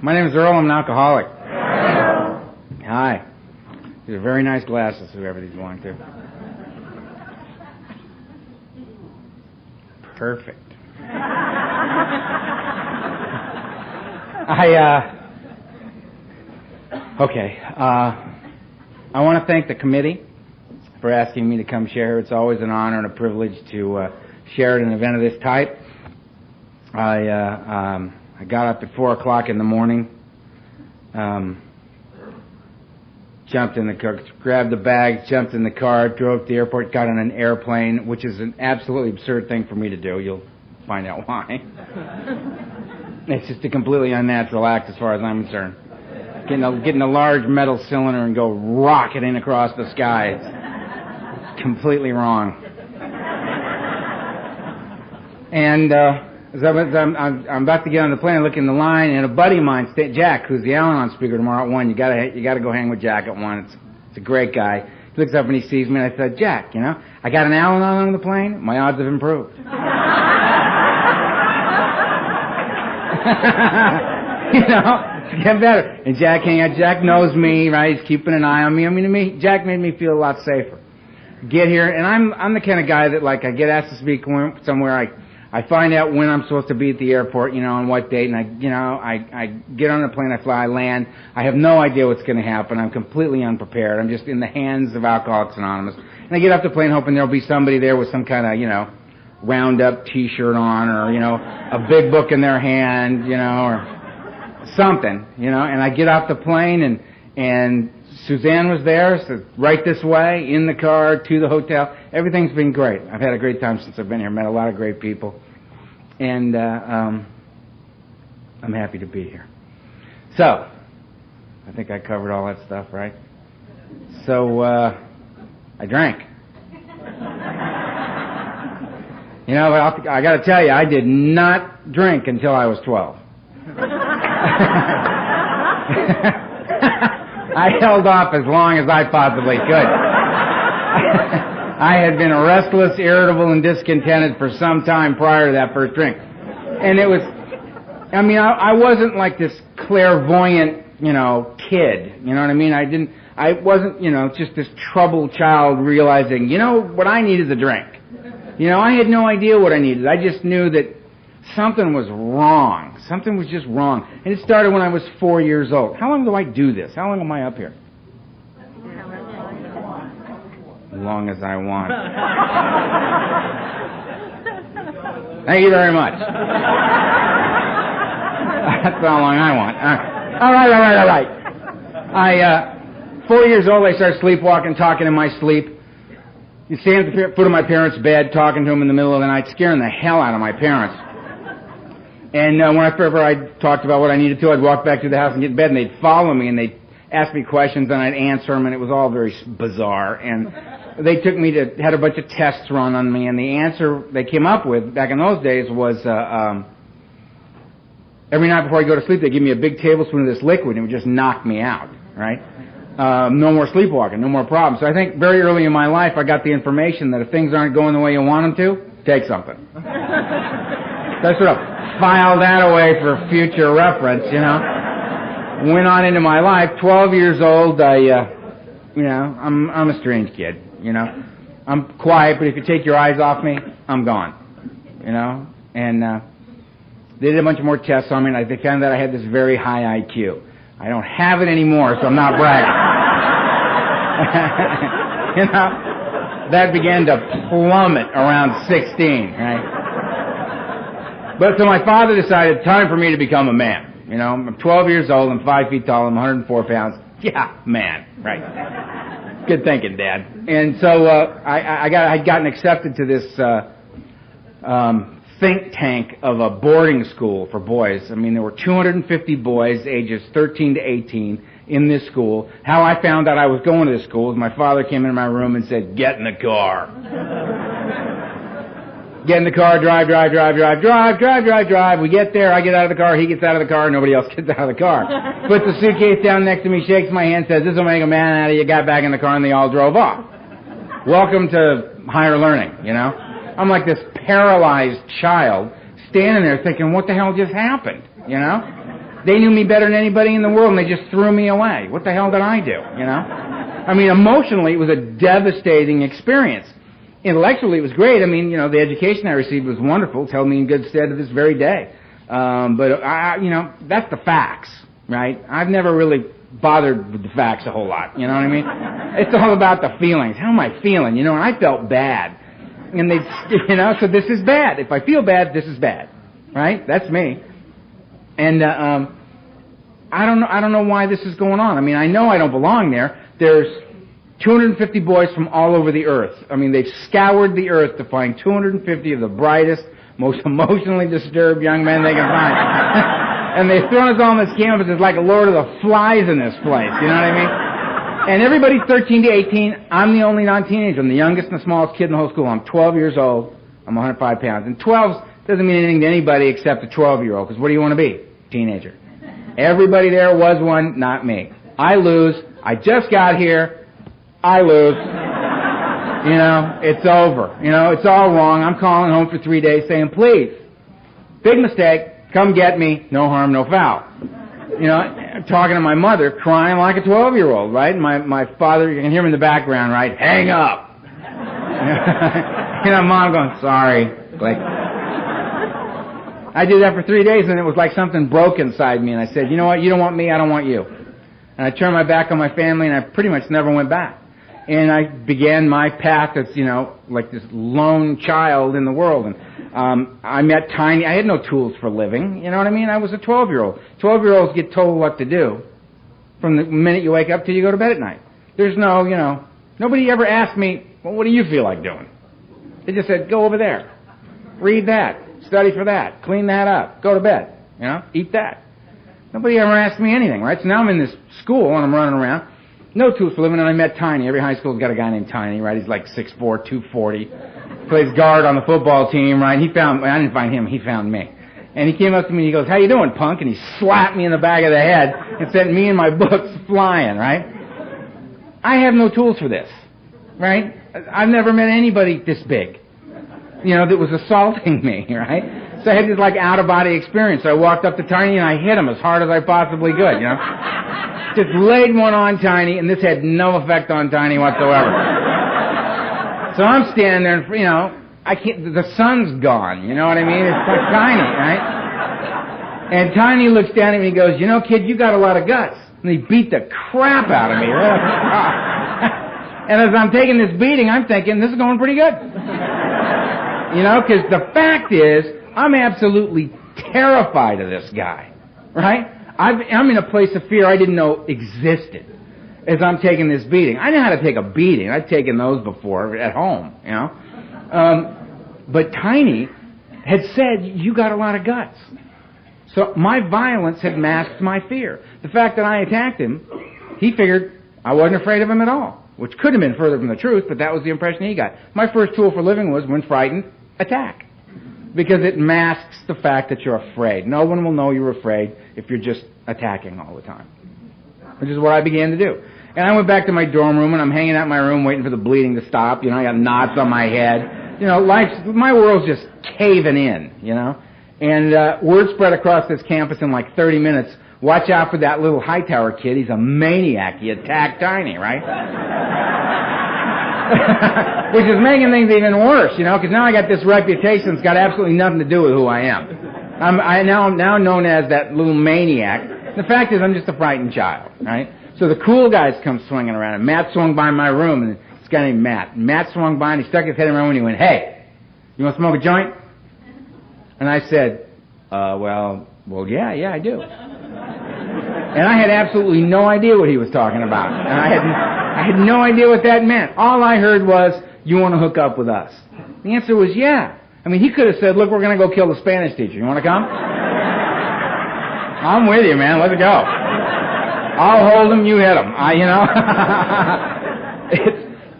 My name is Earl. I'm an alcoholic. Hi. These are very nice glasses, whoever these belong to. Perfect. I want to thank the committee for asking me to come share. It's always an honor and a privilege to share at an event of this type. I got up at 4 o'clock in the morning, jumped in the car, grabbed the bags, jumped in the car, drove to the airport, got on an airplane, which is an absolutely absurd thing for me to do. You'll find out why. It's just a completely unnatural act as far as I'm concerned. Getting a large metal cylinder and go rocketing across the sky. It's completely wrong. And I'm about to get on the plane, I look in the line, and a buddy of mine, Jack, who's the Al-Anon speaker tomorrow at 1, you gotta go hang with Jack at 1. It's a great guy. He looks up and he sees me, and I said, Jack, I got an Al-Anon on the plane. My odds have improved. It's getting better. And Jack knows me, right? He's keeping an eye on me. Jack made me feel a lot safer. Get here, and I'm the kind of guy that, like, I get asked to speak somewhere, I find out when I'm supposed to be at the airport, on what date, and I get on the plane, I fly, I land. I have no idea what's going to happen. I'm completely unprepared. I'm just in the hands of Alcoholics Anonymous. And I get off the plane hoping there'll be somebody there with some kind of, Roundup T-shirt on, or, a big book in their hand, or something, and I get off the plane, and Suzanne was there, so right this way, in the car, to the hotel. Everything's been great. I've had a great time since I've been here, met a lot of great people, and I'm happy to be here. So, I think I covered all that stuff, right? So, I drank. But I got to tell you, I did not drink until I was 12. I held off as long as I possibly could. I had been restless, irritable, and discontented for some time prior to that first drink. And it was, I wasn't like this clairvoyant, kid. You know what I mean? I wasn't, just this troubled child realizing, what I need is a drink. I had no idea what I needed. I just knew that something was wrong. Something was just wrong. And it started when I was 4 years old. How long do I do this? How long am I up here? As long as I want. Thank you very much. That's how long I want. All right. 4 years old, I started sleepwalking, talking in my sleep. You stand at the foot of my parents' bed, talking to them in the middle of the night, scaring the hell out of my parents. And whenever I talked about what I needed to, I'd walk back to the house and get in bed, and they'd follow me, and they'd ask me questions, and I'd answer them, and it was all very bizarre. And they took me had a bunch of tests run on me, and the answer they came up with back in those days was every night before I go to sleep, they give me a big tablespoon of this liquid, and it would just knock me out, right? No more sleepwalking, no more problems. So I think very early in my life, I got the information that if things aren't going the way you want them to, take something. So I sort of filed that away for future reference, Went on into my life. 12 years old, I'm a strange kid, I'm quiet, but if you take your eyes off me, I'm gone, And they did a bunch of more tests on me, and they found that I had this very high IQ. I don't have it anymore, so I'm not bragging. That began to plummet around 16, right? But so my father decided, time for me to become a man. I'm 12 years old, I'm 5 feet tall, I'm 104 pounds. Yeah, man, right. Good thinking, Dad. And so I'd gotten accepted to this think tank of a boarding school for boys. There were 250 boys, ages 13 to 18, in this school. How I found out I was going to this school is my father came into my room and said, get in the car. Get in the car, drive. We get there, I get out of the car, he gets out of the car, nobody else gets out of the car. Puts the suitcase down next to me, shakes my hand, says, this will make a man out of you, got back in the car, and they all drove off. Welcome to higher learning, I'm like this paralyzed child standing there thinking, what the hell just happened, They knew me better than anybody in the world, and they just threw me away. What the hell did I do, you know? I mean, emotionally, it was a devastating experience. Intellectually, it was great. I mean, you know, the education I received was wonderful. It's held me in good stead to this very day. But you know, that's the facts, right? I've never really bothered with the facts a whole lot, you know what I mean? It's all about the feelings. How am I feeling? You know, and I felt bad. And they, you know, so this is bad. If I feel bad, this is bad, right? That's me. And I don't know why this is going on. I mean, I know I don't belong there. There's 250 boys from all over the earth. I mean, they've scoured the earth to find 250 of the brightest, most emotionally disturbed young men they can find. And they've thrown us all on this campus. It's like a Lord of the Flies in this place. You know what I mean? And everybody's 13 to 18. I'm the only non-teenager. I'm the youngest and the smallest kid in the whole school. I'm 12 years old. I'm 105 pounds. And 12 doesn't mean anything to anybody except a 12-year-old. Because what do you want to be? Teenager. Everybody there was one, not me. I lose. I just got here. I lose. You know, it's over. You know, it's all wrong. I'm calling home for 3 days saying, please, big mistake. Come get me, no harm, no foul. You know, talking to my mother, crying like a 12-year-old, right? My father, you can hear him in the background, right? Hang up. You know, Mom going, sorry. Like, I did that for 3 days, and it was like something broke inside me, and I said, you know what, you don't want me, I don't want you. And I turned my back on my family, and I pretty much never went back. And I began my path as, you know, like this lone child in the world. And I met Tiny. I had no tools for living. You know what I mean? I was a 12-year-old. 12-year-olds get told what to do from the minute you wake up till you go to bed at night. There's no, you know, nobody ever asked me, well, what do you feel like doing? They just said, go over there. Read that. Study for that. Clean that up. Go to bed. You know, eat that. Nobody ever asked me anything, right? So now I'm in this school and I'm running around. No tools for living, and I met Tiny. Every high school's got a guy named Tiny, right? He's like 6'4", 240. Plays guard on the football team, right? I didn't find him, he found me. And he came up to me and he goes, how you doing, punk? And he slapped me in the back of the head and sent me and my books flying, right? I have no tools for this, right? I've never met anybody this big, you know, that was assaulting me, right? So I had this like out-of-body experience. So I walked up to Tiny and I hit him as hard as I possibly could, you know? Just laid one on Tiny, and this had no effect on Tiny whatsoever. So I'm standing there, and, you know, I can't, the sun's gone, you know what I mean? It's like Tiny, right? And Tiny looks down at me and he goes, you know, kid, you got a lot of guts. And he beat the crap out of me. And as I'm taking this beating, I'm thinking, this is going pretty good. You know, because the fact is, I'm absolutely terrified of this guy, right? I'm in a place of fear I didn't know existed as I'm taking this beating. I know how to take a beating. I've taken those before at home, you know. But Tiny had said, you got a lot of guts. So my violence had masked my fear. The fact that I attacked him, he figured I wasn't afraid of him at all, which could have been further from the truth, but that was the impression he got. My first tool for living was, when frightened, attack. Because it masks the fact that you're afraid. No one will know you're afraid if you're just attacking all the time. Which is what I began to do. And I went back to my dorm room, and I'm hanging out in my room waiting for the bleeding to stop. You know, I got knots on my head. You know, my world's just caving in, you know. And word spread across this campus in like 30 minutes. Watch out for that little Hightower kid. He's a maniac. He attacked Tiny, right? Which is making things even worse, you know, because now I got this reputation that's got absolutely nothing to do with who I am. I'm now known as that little maniac. The fact is, I'm just a frightened child, right? So the cool guys come swinging around, and Matt swung by my room, and this guy named Matt. And Matt swung by, and he stuck his head in my room, and he went, hey, you want to smoke a joint? And I said, well, yeah, I do. And I had absolutely no idea what he was talking about. And I had no idea what that meant. All I heard was, you want to hook up with us? The answer was, yeah. I mean, he could have said, look, we're going to go kill the Spanish teacher. You want to come? I'm with you, man. Let's go. I'll hold him, you hit him.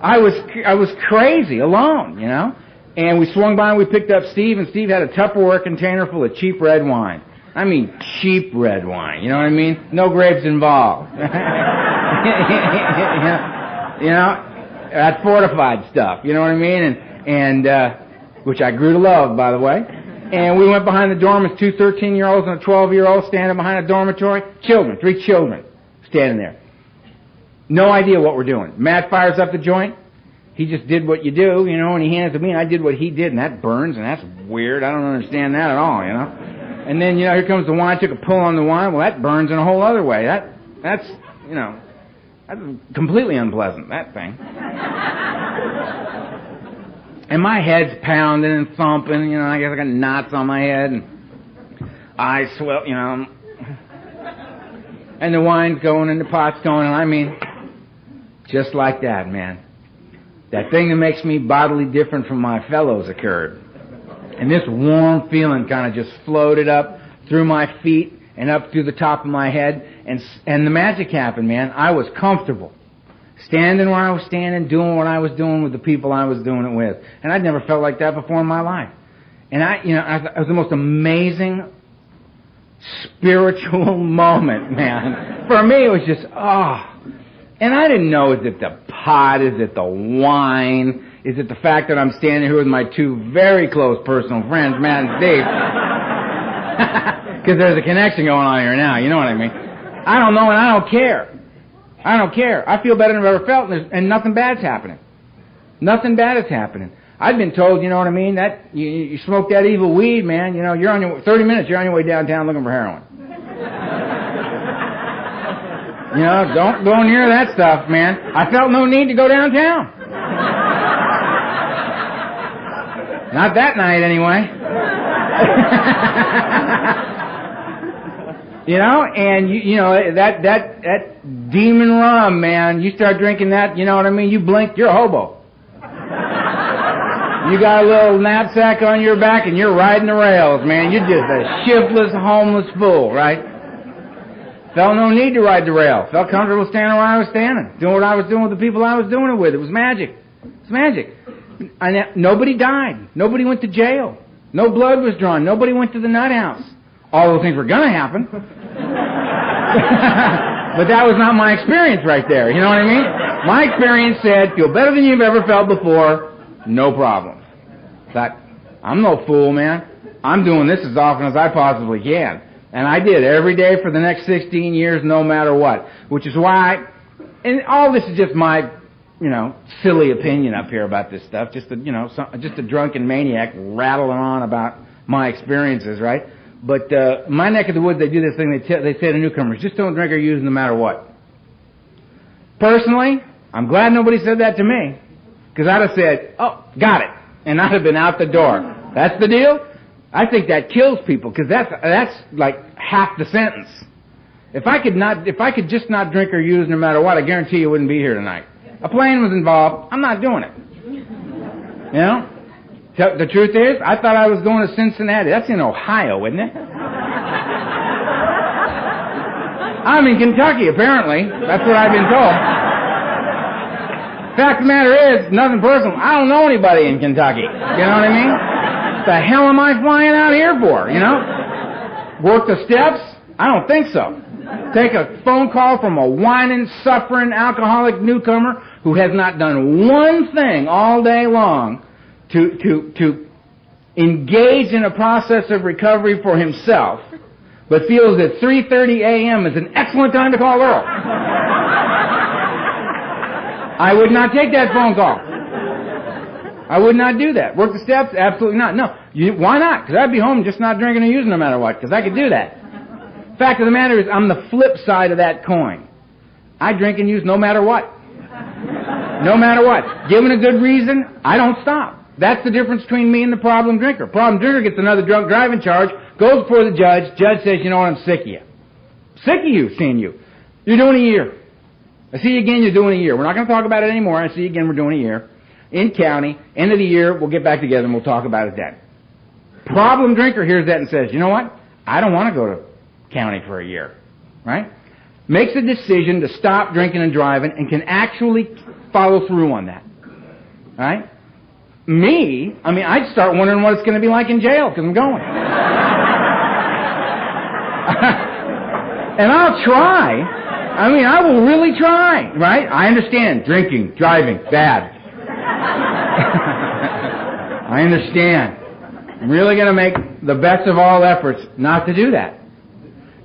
I was crazy, alone, you know. And we swung by and we picked up Steve, and Steve had a Tupperware container full of cheap red wine. I mean, cheap red wine, you know what I mean? No grapes involved. You know, that fortified stuff, you know what I mean? And which I grew to love, by the way. And we went behind the dorm with 2 13-year-olds and a 12-year-old standing behind a dormitory. 3 children standing there. No idea what we're doing. Matt fires up the joint. He just did what you do, you know, and he handed it to me, and I did what he did, and that burns, and that's weird. I don't understand that at all, you know. And then, you know, here comes the wine. I took a pull on the wine. Well, that burns in a whole other way. That's, you know, that's completely unpleasant, that thing. And my head's pounding and thumping, you know, I guess I got knots on my head, and eyes swell, you know. And the wine's going, and the pot's going, and I mean, just like that, man. That thing that makes me bodily different from my fellows occurred. And this warm feeling kind of just floated up through my feet and up through the top of my head. And the magic happened, man. I was comfortable. Standing where I was standing, doing what I was doing with the people I was doing it with. And I'd never felt like that before in my life. And it was the most amazing spiritual moment, man. For me, it was just, And I didn't know, is it the pot? Is it the wine? Is it the fact that I'm standing here with my 2 very close personal friends, Matt and Steve? Because there's a connection going on here now, you know what I mean? I don't know, and I don't care. I don't care. I feel better than I've ever felt, and nothing bad's happening. Nothing bad is happening. I've been told, you know what I mean, that you smoke that evil weed, man, you know, you're on your 30 minutes, you're on your way downtown looking for heroin. You know, don't go near that stuff, man. I felt no need to go downtown. Not that night, anyway. You know, and you know that demon rum, man. You start drinking that, you know what I mean? You blink, you're a hobo. You got a little knapsack on your back, and you're riding the rails, man. You're just a shiftless, homeless fool, right? Felt no need to ride the rail. Felt comfortable standing where I was standing, doing what I was doing with the people I was doing it with. It was magic. It's magic. And nobody died. Nobody went to jail. No blood was drawn. Nobody went to the nut house. All those things were going to happen. But that was not my experience right there. You know what I mean? My experience said, feel better than you've ever felt before, no problem. Thought, I'm no fool, man. I'm doing this as often as I possibly can. And I did every day for the next 16 years, no matter what. Which is why, and all this is just my, you know, silly opinion up here about this stuff. Just a, you know, just a drunken maniac rattling on about my experiences, right? But my neck of the woods, they do this thing. They say to newcomers, just don't drink or use no matter what. Personally, I'm glad nobody said that to me, because I'd have said, oh, got it, and I'd have been out the door. That's the deal? I think that kills people, because that's like half the sentence. If I could just not drink or use no matter what, I guarantee you wouldn't be here tonight. A plane was involved. I'm not doing it. You know? The truth is, I thought I was going to Cincinnati. That's in Ohio, isn't it? I'm in Kentucky, apparently. That's what I've been told. Fact of the matter is, nothing personal. I don't know anybody in Kentucky. You know what I mean? What the hell am I flying out here for, you know? Work the steps? I don't think so. Take a phone call from a whining, suffering, alcoholic newcomer who has not done one thing all day long to engage in a process of recovery for himself, but feels that 3:30 a.m. is an excellent time to call Earl. I would not take that phone call. I would not do that. Work the steps? Absolutely not. No. Why not? Because I'd be home just not drinking or using no matter what, because I could do that. Fact of the matter is, I'm the flip side of that coin. I drink and use no matter what. No matter what. Given a good reason, I don't stop. That's the difference between me and the problem drinker. Problem drinker gets another drunk driving charge, goes before the judge. Judge says, you know what, I'm sick of you. Sick of you, seeing you. You're doing a year. I see you again, you're doing a year. We're not going to talk about it anymore. I see you again, we're doing a year. In county, end of the year, we'll get back together and we'll talk about it then. Problem drinker hears that and says, you know what, I don't want to go to county for a year. Right? Makes a decision to stop drinking and driving and can actually follow through on that. Right? Me, I mean, I'd start wondering what it's going to be like in jail, because I'm going. And I'll try. I mean, I will really try, right? I understand drinking, driving, bad. I understand. I'm really going to make the best of all efforts not to do that.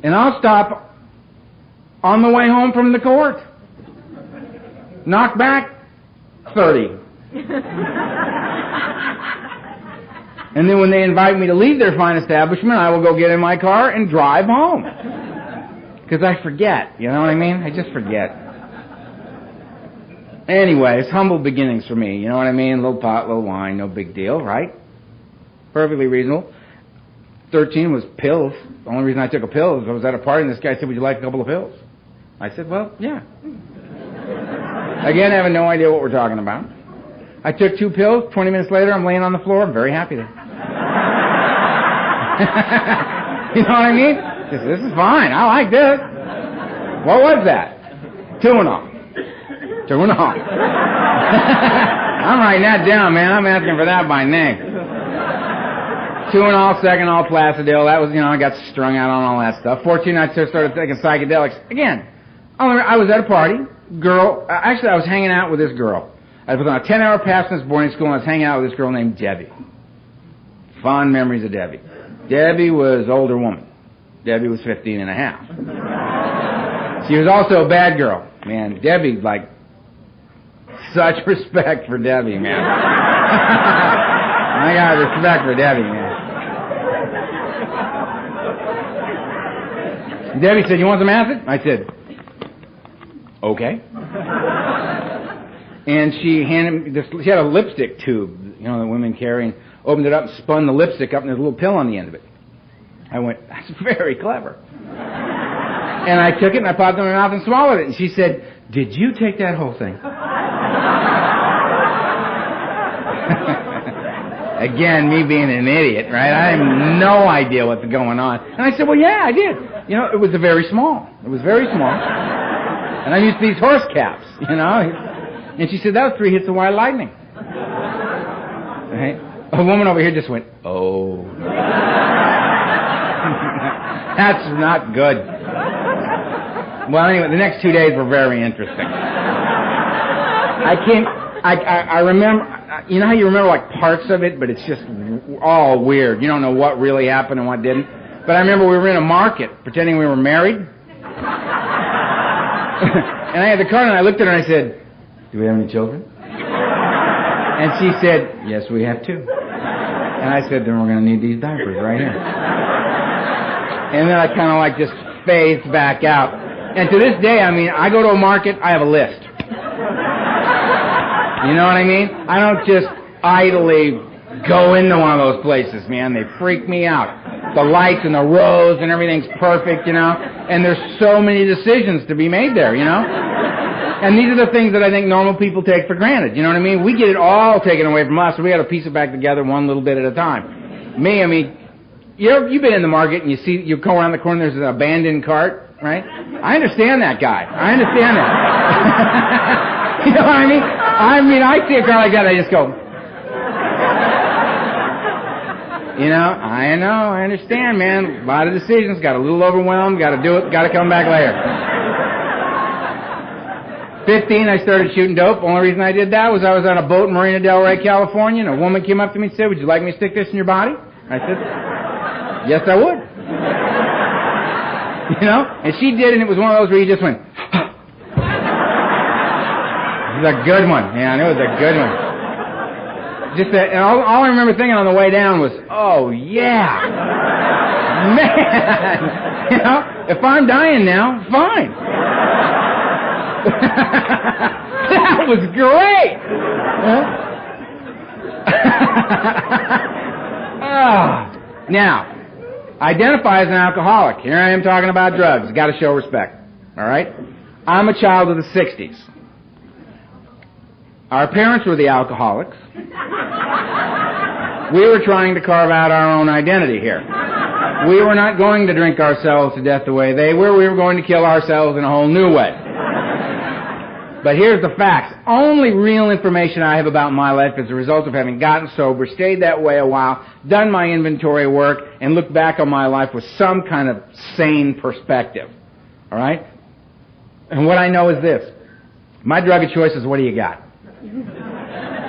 And I'll stop on the way home from the court. Knock back 30. And then when they invite me to leave their fine establishment, I will go get in my car and drive home. Because I forget, you know what I mean? I just forget. Anyway, it's humble beginnings for me, you know what I mean? A little pot, a little wine, no big deal, right? Perfectly reasonable. 13 was pills. The only reason I took a pill is I was at a party and this guy said, would you like a couple of pills? I said, well, yeah. Again, having no idea what we're talking about. I took 2 pills. 20 minutes later, I'm laying on the floor. I'm very happy there. You know what I mean? This is fine. I like this. What was that? Tuinol. Tuinol. I'm writing that down, man. I'm asking for that by name. Tuinol, Seconal, Placidil. That was, I got strung out on all that stuff. 14, I started taking psychedelics. Again, I was at a party. Girl, actually, I was hanging out with this girl. I was on a 10-hour pass in this boarding school, and I was hanging out with this girl named Debbie. Fond memories of Debbie. Debbie was an older woman. Debbie was 15 and a half. She was also a bad girl. Man, Debbie, such respect for Debbie, man. I got respect for Debbie, man. Debbie said, you want some acid? I said, okay. And she handed me this, she had a lipstick tube, that women carry, and opened it up and spun the lipstick up, and there's a little pill on the end of it. I went, that's very clever. And I took it, and I popped it in my mouth and swallowed it. And she said, did you take that whole thing? Again, me being an idiot, right? I have no idea what's going on. And I said, well, yeah, I did. It was very small. It was very small. And I used these horse caps, And she said, that was 3 hits of wild lightning. Right? A woman over here just went, oh. That's not good. Well, anyway, the next 2 days were very interesting. I remember, you know how you remember parts of it, but it's just all weird. You don't know what really happened and what didn't. But I remember we were in a market pretending we were married. And I had the card and I looked at her and I said, do we have any children? And she said, yes, we have 2. And I said, then we're going to need these diapers right here. And then I kind of just phased back out. And to this day, I go to a market, I have a list. You know what I mean? I don't just idly go into one of those places, man. They freak me out. The lights and the rows and everything's perfect, And there's so many decisions to be made there, And these are the things that I think normal people take for granted, you know what I mean? We get it all taken away from us, so we got to piece it back together one little bit at a time. You've been in the market and you go around the corner, there's an abandoned cart, right? I understand that guy. I understand that. You know what I mean? I see a car like that, I just go, I know, I understand, man. A lot of decisions, got a little overwhelmed, got to do it, got to come back later. 15, I started shooting dope. Only reason I did that was I was on a boat in Marina Del Rey, California, and a woman came up to me and said, would you like me to stick this in your body? I said, yes, I would. And she did, and it was one of those where you just went, it was a good one, man, it was a good one. Just that, and all I remember thinking on the way down was, oh, yeah. Man, if I'm dying now, fine. That was great. Now, identify as an alcoholic. Here I am talking about drugs. Got to show respect. All right? I'm a child of the 60s. Our parents were the alcoholics. We were trying to carve out our own identity here. We were not going to drink ourselves to death the way they were. We were going to kill ourselves in a whole new way. But here's the facts. Only real information I have about my life is a result of having gotten sober, stayed that way a while, done my inventory work, and looked back on my life with some kind of sane perspective. All right? And what I know is this. My drug of choice is, what do you got?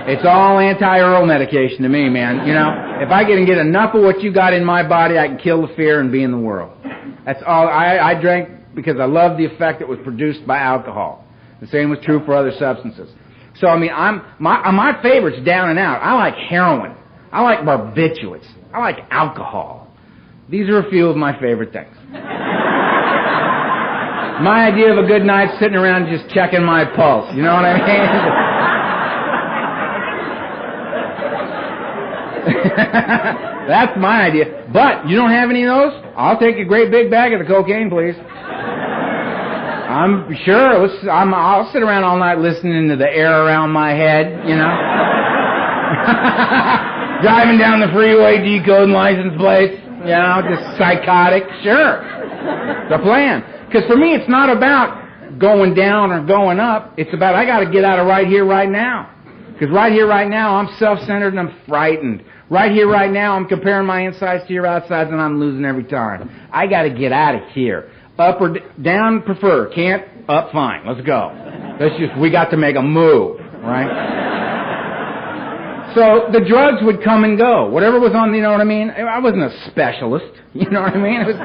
It's all anti-Earl medication to me, man. You know, if I can get enough of what you got in my body, I can kill the fear and be in the world. That's all. I drank because I loved the effect that was produced by alcohol. The same was true for other substances. So, I mean, my favorite's down and out. I like heroin. I like barbiturates. I like alcohol. These are a few of my favorite things. My idea of a good night's sitting around just checking my pulse. You know what I mean? That's my idea. But you don't have any of those? I'll take a great big bag of the cocaine, please. I'm sure. I'll sit around all night listening to the air around my head, you know. Driving down the freeway, decoding license plates, you know, just psychotic. Sure. The plan. Because for me, it's not about going down or going up. It's about I got to get out of right here, right now. Because right here, right now, I'm self-centered and I'm frightened. Right here, right now, I'm comparing my insides to your outsides and I'm losing every time. I got to get out of here. Up or down, prefer. Can't? Up, fine. Let's go. We got to make a move, right? So the drugs would come and go. Whatever was on, you know what I mean? I wasn't a specialist, you know what I mean? It was,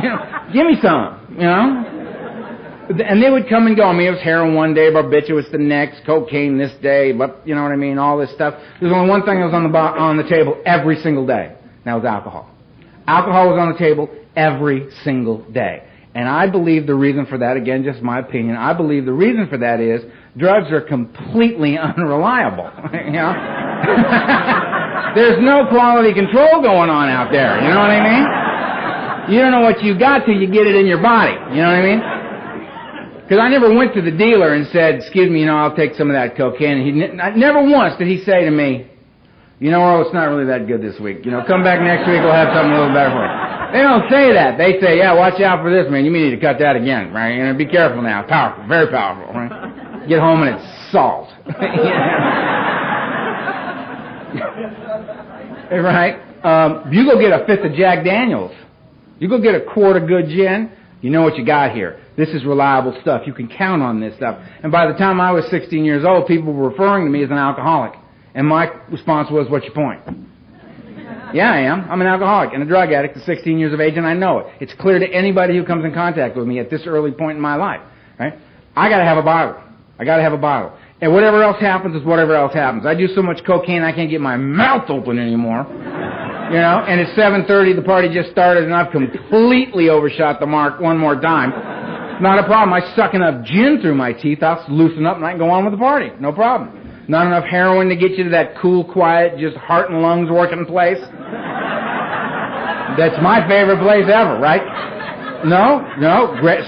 you know, give me some, you know? And they would come and go. I mean, it was heroin one day, barbiturates the next, cocaine this day, but you know what I mean? All this stuff. There's only one thing that was on the table every single day. And that was alcohol. Alcohol was on the table every single day. And I believe the reason for that, again, just my opinion, I believe the reason for that is drugs are completely unreliable. You know? There's no quality control going on out there. You know what I mean? You don't know what you got till you get it in your body. You know what I mean? Because I never went to the dealer and said, excuse me, you know, I'll take some of that cocaine. And never once did he say to me, you know, Earl, it's not really that good this week. You know, come back next week, we'll have something a little better for you. They don't say that. They say, yeah, watch out for this, man. You may need to cut that again, right? You know, be careful now. Powerful, very powerful, right? Get home and it's salt. Right? You go get a fifth of Jack Daniels. You go get a quart of good gin. You know what you got here. This is reliable stuff. You can count on this stuff. And by the time I was 16 years old, people were referring to me as an alcoholic. And my response was, what's your point? Yeah, I am. I'm an alcoholic and a drug addict at 16 years of age, and I know it. It's clear to anybody who comes in contact with me at this early point in my life. Right? I got to have a bottle. I got to have a bottle. And whatever else happens is whatever else happens. I do so much cocaine I can't get my mouth open anymore. You know, and it's 7:30, the party just started, and I've completely overshot the mark one more time. Not a problem. I suck enough gin through my teeth, I'll loosen up and I can go on with the party. No problem. Not enough heroin to get you to that cool, quiet, just heart and lungs working place. That's my favorite place ever, right? No.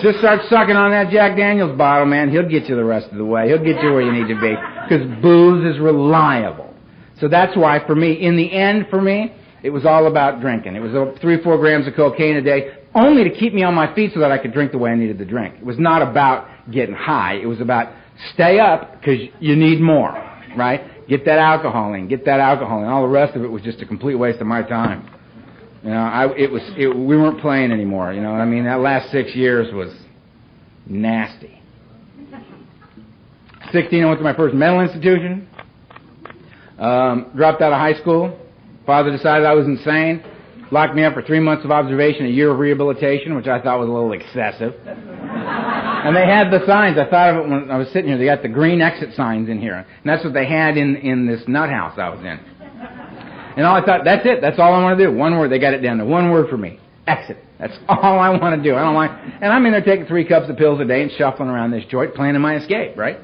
Just start sucking on that Jack Daniels bottle, man. He'll get you the rest of the way. He'll get you where you need to be. Because booze is reliable. So that's why, for me, in the end, for me, it was all about drinking. It was 3 or 4 grams of cocaine a day, only to keep me on my feet so that I could drink the way I needed to drink. It was not about getting high. It was about stay up because you need more, right? Get that alcohol in. All the rest of it was just a complete waste of my time. You know, we weren't playing anymore. You know what I mean? That last 6 years was nasty. 16, I went to my first mental institution. Dropped out of high school. Father decided I was insane. Locked me up for 3 months of observation, a year of rehabilitation, which I thought was a little excessive. And they had the signs. I thought of it when I was sitting here. They got the green exit signs in here. And that's what they had in this nut house I was in. And all I thought, that's it. That's all I want to do. One word. They got it down to one word for me. Exit. That's all I want to do. I don't like. And I'm in there taking 3 cups of pills a day and shuffling around this joint, planning my escape, right?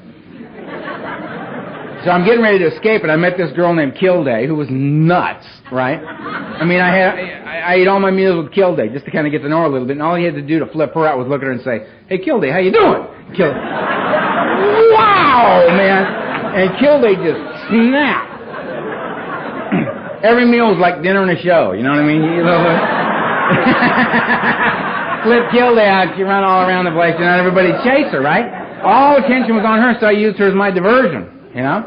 So I'm getting ready to escape, and I met this girl named Kilday, who was nuts, right? I mean, I ate all my meals with Kilday just to kind of get to know her a little bit, and all he had to do to flip her out was look at her and say, "Hey, Kilday, how you doing?" Kilday, wow, man! And Kilday just snapped. Every meal was like dinner and a show, you know what I mean? Flip Kilday out, she ran all around the place, and everybody chased her, right? All attention was on her, so I used her as my diversion. You know?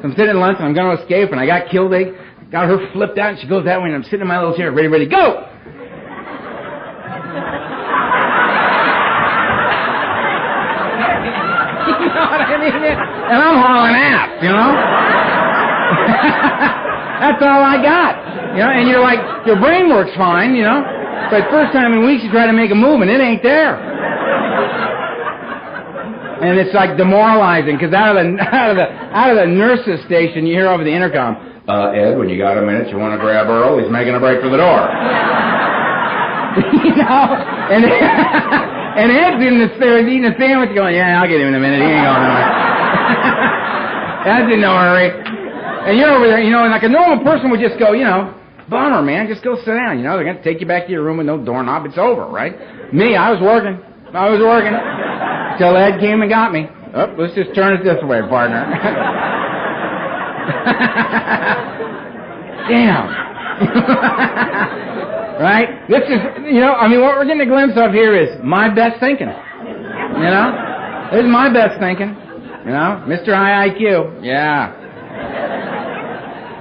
So I'm sitting at lunch and I'm going to escape, and I got Kilday, got her flipped out, and she goes that way, and I'm sitting in my little chair, ready, go! You know what I mean? And I'm hauling ass, you know? That's all I got. You know, and you're like, your brain works fine, you know, but first time in weeks you try to make a move and it ain't there. And it's like demoralizing, because out of the nurse's station you hear over the intercom, Ed, when you got a minute, you want to grab Earl? He's making a break for the door. You know, and Ed's in the stairs eating a sandwich, going, yeah, I'll get him in a minute. He ain't going nowhere. That's in no hurry. And you're over there, you know, and like a normal person would just go, you know, bummer, man, just go sit down. You know, they're going to take you back to your room with no doorknob. It's over, right? Me, I was working. Till Ed came and got me. Oh, let's just turn it this way, partner. Damn. Right? This is, you know, I mean, what we're getting a glimpse of here is my best thinking. You know? This is my best thinking. You know? Mr. High IQ. Yeah.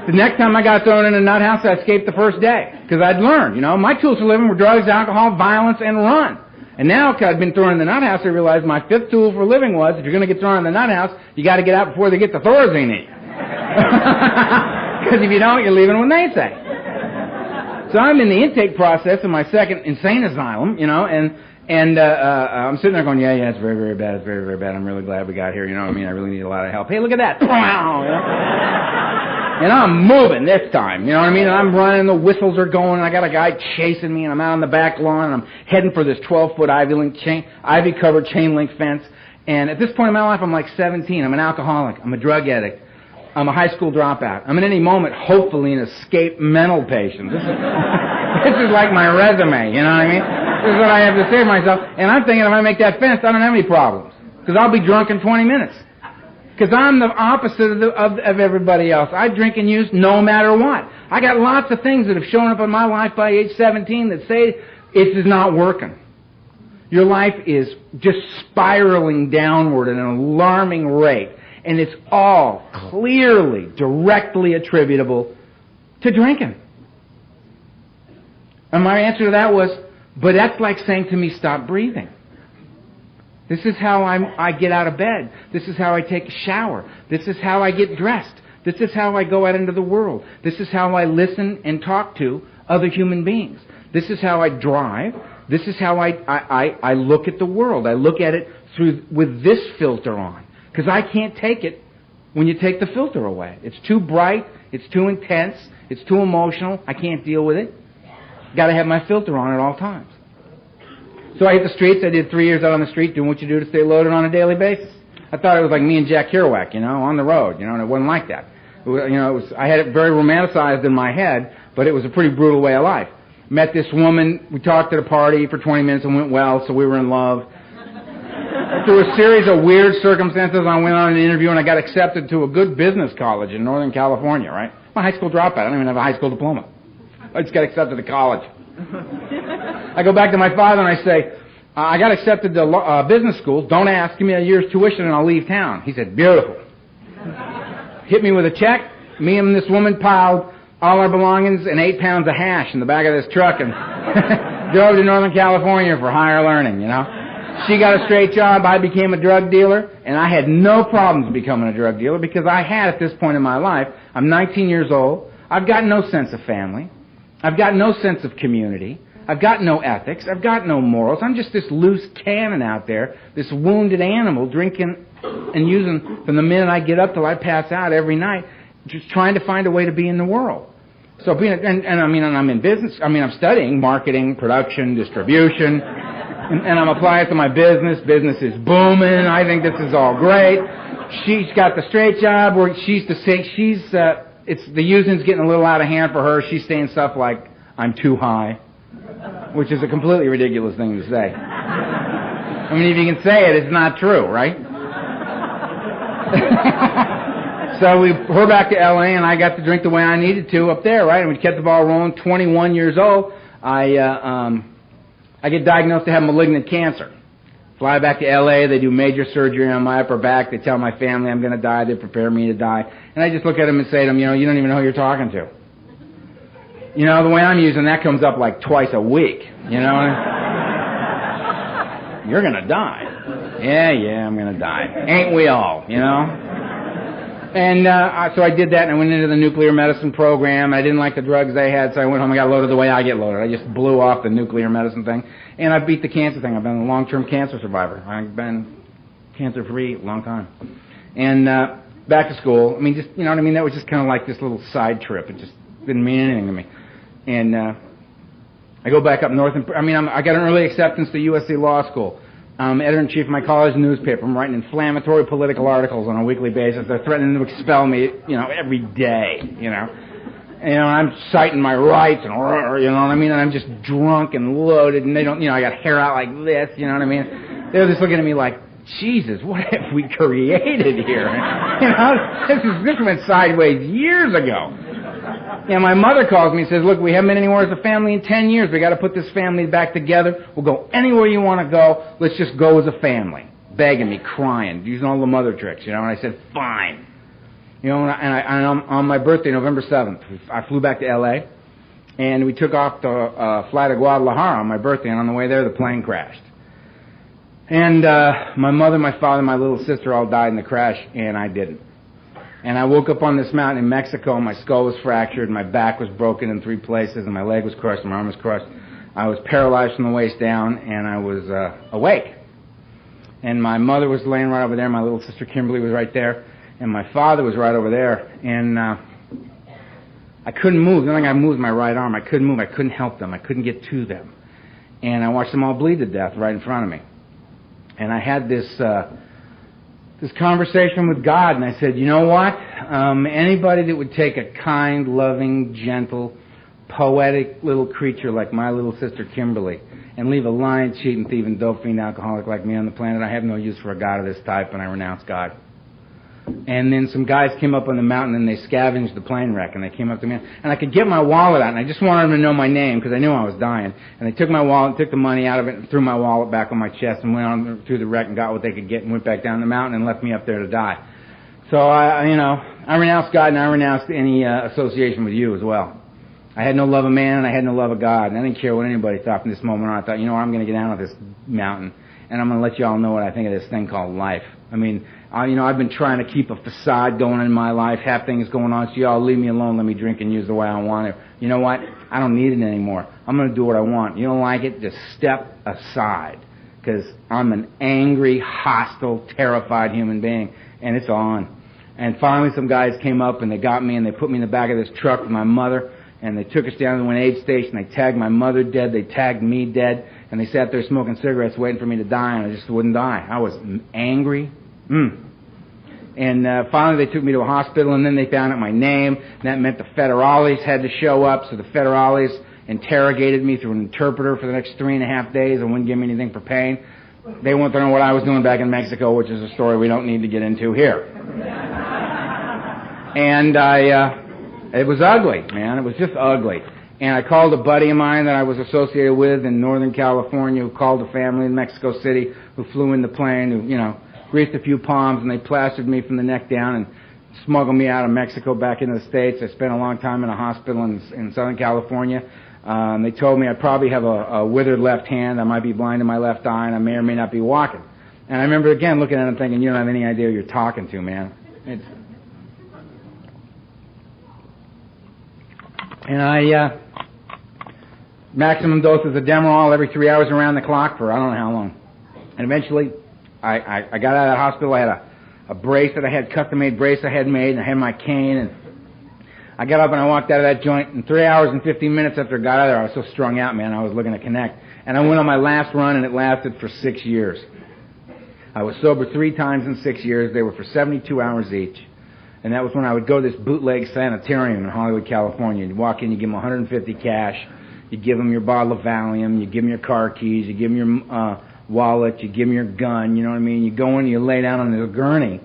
The next time I got thrown in a nut house, I escaped the first day. Because I'd learned, you know, my tools for living were drugs, alcohol, violence, and run. And now, because I'd been thrown in the nut house, I realized my fifth tool for living was, if you're going to get thrown in the nut house, you got to get out before they get the Thorazine. Because if you don't, you're leaving when they say. So I'm in the intake process of my second insane asylum, you know, and I'm sitting there going, yeah, it's very, very bad. It's very, very bad. I'm really glad we got here. You know what I mean? I really need a lot of help. Hey, look at that. You know? And I'm moving this time. You know what I mean? And I'm running. The whistles are going. And I got a guy chasing me. And I'm out on the back lawn. And I'm heading for this 12-foot ivy-covered chain link fence. And at this point in my life, I'm like 17. I'm an alcoholic. I'm a drug addict. I'm a high school dropout. I'm at any moment, hopefully, an escaped mental patient. This is like my resume, you know what I mean? This is what I have to say to myself. And I'm thinking if I make that fence, I don't have any problems. Because I'll be drunk in 20 minutes. Because I'm the opposite of everybody else. I drink and use no matter what. I got lots of things that have shown up in my life by age 17 that say it is not working. Your life is just spiraling downward at an alarming rate. And it's all clearly, directly attributable to drinking. And my answer to that was, but that's like saying to me, stop breathing. This is how I get out of bed. This is how I take a shower. This is how I get dressed. This is how I go out into the world. This is how I listen and talk to other human beings. This is how I drive. This is how I look at the world. I look at it with this filter on. Because I can't take it when you take the filter away. It's too bright, it's too intense, it's too emotional, I can't deal with it. Got to have my filter on at all times. So I hit the streets. I did 3 years out on the street doing what you do to stay loaded on a daily basis. I thought it was like me and Jack Kerouac, you know, on the road, you know, and it wasn't like that. It was, you know, I had it very romanticized in my head, but it was a pretty brutal way of life. Met this woman, we talked at a party for 20 minutes and went well, so we were in love. Through a series of weird circumstances, I went on an interview and I got accepted to a good business college in Northern California, right? I'm a high school dropout. I don't even have a high school diploma. I just got accepted to college. I go back to my father and I say, I got accepted to business school. Don't ask. Give me a year's tuition and I'll leave town. He said, beautiful. Hit me with a check. Me and this woman piled all our belongings and 8 pounds of hash in the back of this truck and drove to Northern California for higher learning, you know. She got a straight job. I became a drug dealer, and I had no problems becoming a drug dealer because I had, at this point in my life, I'm 19 years old. I've got no sense of family. I've got no sense of community. I've got no ethics. I've got no morals. I'm just this loose cannon out there, this wounded animal, drinking and using from the minute I get up till I pass out every night, just trying to find a way to be in the world. So I'm in business. I'm studying marketing, production, distribution. And I'm applying it to my business. Business is booming. I think this is all great. She's got the straight job where she's the using's getting a little out of hand for her. She's saying stuff like, I'm too high, which is a completely ridiculous thing to say. I mean, if you can say it, it's not true, right? So we're back to L.A., and I got to drink the way I needed to up there, right? And we kept the ball rolling. 21 years old, I get diagnosed to have malignant cancer. Fly back to L.A., they do major surgery on my upper back. They tell my family I'm going to die. They prepare me to die. And I just look at them and say to them, you know, you don't even know who you're talking to. You know, the way I'm using that comes up like twice a week, you know. You're going to die. Yeah, I'm going to die. Ain't we all, you know? And so I did that, and I went into the nuclear medicine program. I didn't like the drugs they had, so I went home and got loaded the way I get loaded. I just blew off the nuclear medicine thing, and I beat the cancer thing. I've been a long-term cancer survivor. I've been cancer-free a long time. And back to school. I mean, just, you know what I mean? That was just kind of like this little side trip. It just didn't mean anything to me. And I go back up north, and I got an early acceptance to USC Law School. Editor-in-chief of my college newspaper. I'm writing inflammatory political articles on a weekly basis. They're threatening to expel me, every day, And I'm citing my rights, and, you know what I mean? And I'm just drunk and loaded, and they don't, I got hair out like this, you know what I mean? They're just looking at me like, Jesus, what have we created here? This went sideways years ago. My mother calls me and says, look, we haven't been anywhere as a family in 10 years. We got to put this family back together. We'll go anywhere you want to go. Let's just go as a family. Begging me, crying, using all the mother tricks, And I said, fine. And on my birthday, November 7th, I flew back to L.A., and we took off to fly to Guadalajara on my birthday, and on the way there, the plane crashed. And my mother, my father, my little sister all died in the crash, and I didn't. And I woke up on this mountain in Mexico, and my skull was fractured, my back was broken in 3 places, and my leg was crushed, and my arm was crushed. I was paralyzed from the waist down, and I was awake. And my mother was laying right over there, my little sister Kimberly was right there, and my father was right over there. And I couldn't move. The only thing I moved was my right arm. I couldn't move. I couldn't help them. I couldn't get to them. And I watched them all bleed to death right in front of me. And I had this conversation with God, and I said, you know what? Anybody that would take a kind, loving, gentle, poetic little creature like my little sister Kimberly and leave a lying, cheating, thieving, dope fiend alcoholic like me on the planet, I have no use for a God of this type, and I renounce God. And then some guys came up on the mountain, and they scavenged the plane wreck, and they came up to me, and I could get my wallet out, and I just wanted them to know my name, because I knew I was dying. And they took my wallet, took the money out of it, and threw my wallet back on my chest, and went on through the wreck and got what they could get, and went back down the mountain and left me up there to die. So I renounced God, and I renounced any association with you as well. I had no love of man, and I had no love of God, and I didn't care what anybody thought from this moment on. I thought, I'm going to get down with this mountain, and I'm going to let you all know what I think of this thing called life. I've been trying to keep a facade going in my life, have things going on, so y'all leave me alone, let me drink and use the way I want to. You know what? I don't need it anymore. I'm going to do what I want. You don't like it? Just step aside, because I'm an angry, hostile, terrified human being, and it's on. And finally some guys came up, and they got me, and they put me in the back of this truck with my mother, and they took us down to an aid station. They tagged my mother dead. They tagged me dead, and they sat there smoking cigarettes waiting for me to die, and I just wouldn't die. I was angry. And finally they took me to a hospital, and then they found out my name, and that meant the federales had to show up, so the federales interrogated me through an interpreter for the next 3.5 days and wouldn't give me anything for pain. They wanted to know what I was doing back in Mexico, which is a story we don't need to get into here. And it was ugly, man. It was just ugly. And I called a buddy of mine that I was associated with in Northern California, who called a family in Mexico City, who flew in the plane, who, greased a few palms, and they plastered me from the neck down and smuggled me out of Mexico back into the States. I spent a long time in a hospital in Southern California. They told me I probably have a withered left hand, I might be blind in my left eye, and I may or may not be walking. And I remember, again, looking at him thinking, you don't have any idea who you're talking to, man. Maximum doses of Demerol every 3 hours around the clock for I don't know how long. And eventually, I got out of the hospital. I had a brace that I had, custom-made brace I had made, and I had my cane, and I got up and I walked out of that joint, and 3 hours and 15 minutes after I got out of there, I was so strung out, man, I was looking to connect. And I went on my last run, and it lasted for 6 years. I was sober 3 times in 6 years. They were for 72 hours each. And that was when I would go to this bootleg sanitarium in Hollywood, California. You'd walk in, you give them $150 cash, you give them your bottle of Valium, you give them your car keys, you give them your wallet, you give them your gun, you know what I mean? You go in, you lay down on the gurney,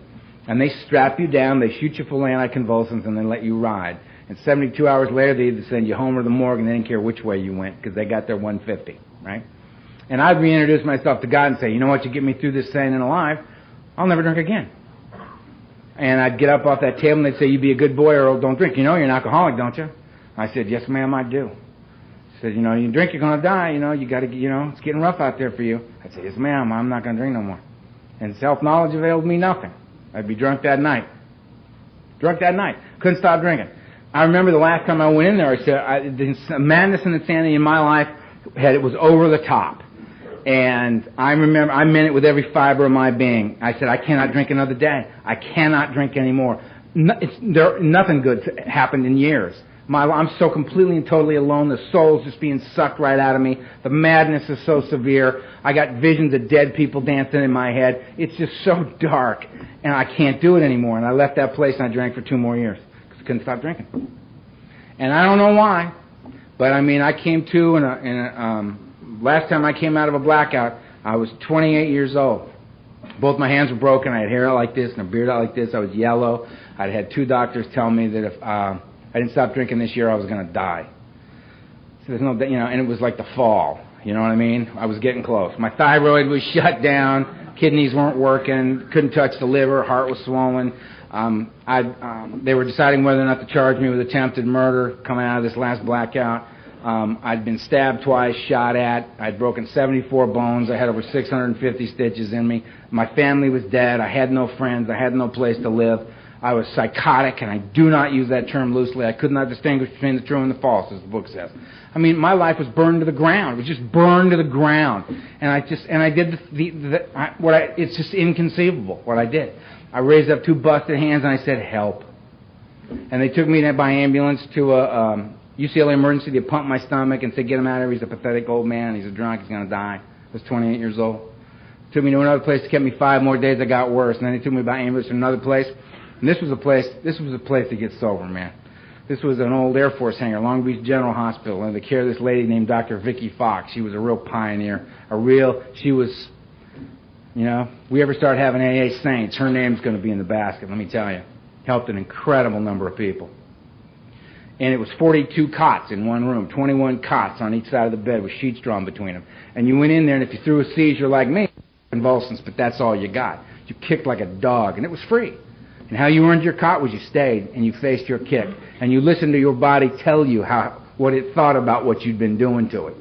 and they strap you down, they shoot you full of anticonvulsants, and they let you ride. And 72 hours later, they either send you home or the morgue, and they didn't care which way you went, because they got their $150, right? And I'd reintroduce myself to God and say, you know what, you get me through this sane and alive, I'll never drink again. And I'd get up off that table, and they'd say, you be a good boy, Earl, don't drink. You know you're an alcoholic, don't you? I said, yes, ma'am, I do. Said, you drink, you're going to die, you got to, it's getting rough out there for you. I'd say, yes, ma'am, I'm not going to drink no more. And self-knowledge availed me nothing. I'd be drunk that night. Drunk that night. Couldn't stop drinking. I remember the last time I went in there, I said, the madness and insanity in my life, it was over the top. And I remember, I meant it with every fiber of my being. I said, I cannot drink another day. I cannot drink anymore. Nothing good happened in years. I'm so completely and totally alone. The soul's just being sucked right out of me. The madness is so severe. I got visions of dead people dancing in my head. It's just so dark, and I can't do it anymore. And I left that place and I drank for 2 more years because I couldn't stop drinking. And I don't know why, but I mean, I came to last time I came out of a blackout, I was 28 years old. Both my hands were broken. I had hair out like this and a beard out like this. I was yellow. I'd had 2 doctors tell me that if I didn't stop drinking this year, I was going to die. So there's no, and it was like the fall. You know what I mean? I was getting close. My thyroid was shut down. Kidneys weren't working. Couldn't touch the liver. Heart was swollen. They were deciding whether or not to charge me with attempted murder coming out of this last blackout. I'd been stabbed twice, shot at. I'd broken 74 bones. I had over 650 stitches in me. My family was dead. I had no friends. I had no place to live. I was psychotic, and I do not use that term loosely. I could not distinguish between the true and the false, as the book says. I mean, my life was burned to the ground. It was just burned to the ground. And I did it's just inconceivable what I did. I raised up 2 busted hands and I said, help. And they took me by ambulance to a UCLA emergency. They pumped my stomach and said, get him out of here. He's a pathetic old man. He's a drunk. He's going to die. I was 28 years old. Took me to another place. They kept me 5 more days. I got worse. And then they took me by ambulance to another place. And this was a place to get sober, man. This was an old Air Force hangar, Long Beach General Hospital, under the care of this lady named Dr. Vicki Fox. She was a real pioneer. She was, we ever start having AA saints, her name's going to be in the basket, let me tell you. Helped an incredible number of people. And it was 42 cots in one room, 21 cots on each side of the bed with sheets drawn between them. And you went in there, and if you threw a seizure like me, convulsions, but that's all you got. You kicked like a dog, and it was free. And how you earned your cot was you stayed and you faced your kick. And you listened to your body tell you what it thought about what you'd been doing to it.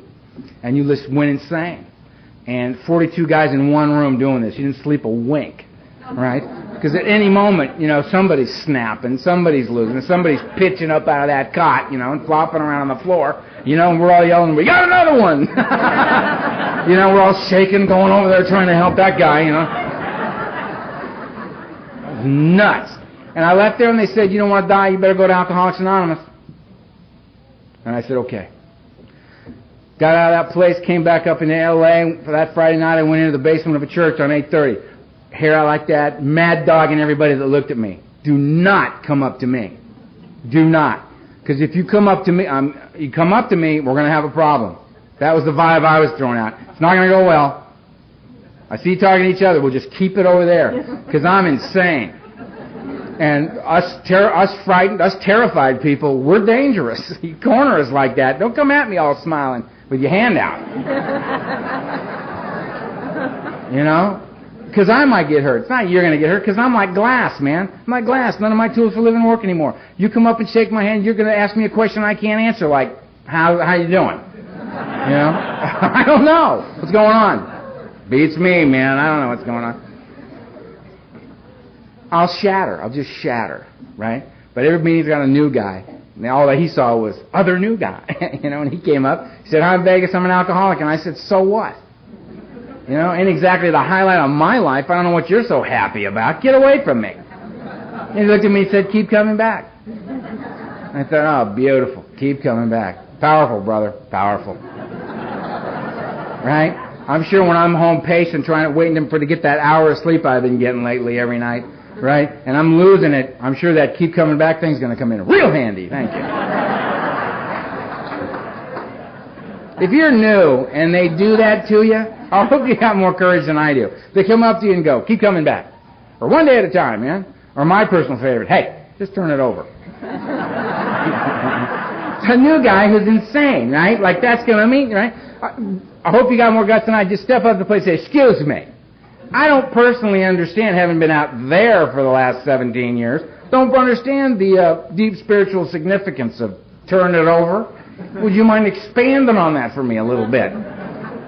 And you went insane. And 42 guys in one room doing this. You didn't sleep a wink, right? Because at any moment, somebody's snapping, somebody's losing, somebody's pitching up out of that cot, and flopping around on the floor, and we're all yelling, we got another one! We're all shaking, going over there trying to help that guy, Nuts. And I left there and they said, you don't want to die, you better go to Alcoholics Anonymous. And I said, okay. Got out of that place, came back up into L.A. For that Friday night, I went into the basement of a church on 8:30. Hair out like that, mad dogging everybody that looked at me. Do not come up to me. Do not. Because if you come up to me, we're going to have a problem. That was the vibe I was throwing out. It's not going to go well. I see you talking to each other. We'll just keep it over there because I'm insane. And us frightened, us terrified people, we're dangerous. You corner us like that. Don't come at me all smiling with your hand out. Because I might get hurt. It's not you're going to get hurt because I'm like glass, man. I'm like glass. None of my tools for living work anymore. You come up and shake my hand, you're going to ask me a question I can't answer, like, how you doing? I don't know. What's going on? Beats me, man. I don't know what's going on. I'll just shatter, right? But every meeting's got a new guy. And all that he saw was other new guy. And he came up, he said, hi, Vegas, I'm an alcoholic. And I said, so what? Ain't exactly the highlight of my life. I don't know what you're so happy about. Get away from me. And he looked at me and said, keep coming back. I thought, oh, beautiful. Keep coming back. Powerful, brother. Powerful. Right? I'm sure when I'm home pacing, waiting to get that hour of sleep I've been getting lately every night, right? And I'm losing it. I'm sure that keep coming back thing's going to come in real handy. Thank you. If you're new and they do that to you, I hope you got more courage than I do. They come up to you and go, keep coming back. Or one day at a time, man. Or my personal favorite, hey, just turn it over. It's a new guy who's insane, right? Like that's going to mean, right? I hope you got more guts than I. Just step up to the place and say, excuse me. I don't personally understand, having been out there for the last 17 years, don't understand the deep spiritual significance of turn it over. Would you mind expanding on that for me a little bit?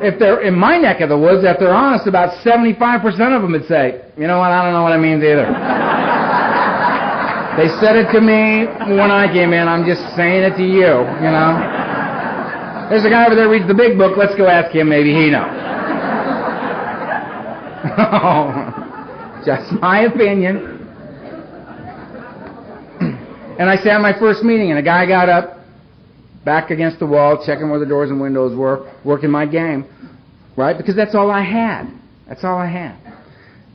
If they're in my neck of the woods, if they're honest, about 75% of them would say, you know what, I don't know what it means either. They said it to me when I came in. I'm just saying it to you, you know. There's a guy over there who reads the big book. Let's go ask him. Maybe he knows. Just my opinion. And I sat in my first meeting, and a guy got up, back against the wall, checking where the doors and windows were, working my game, right? Because that's all I had. That's all I had.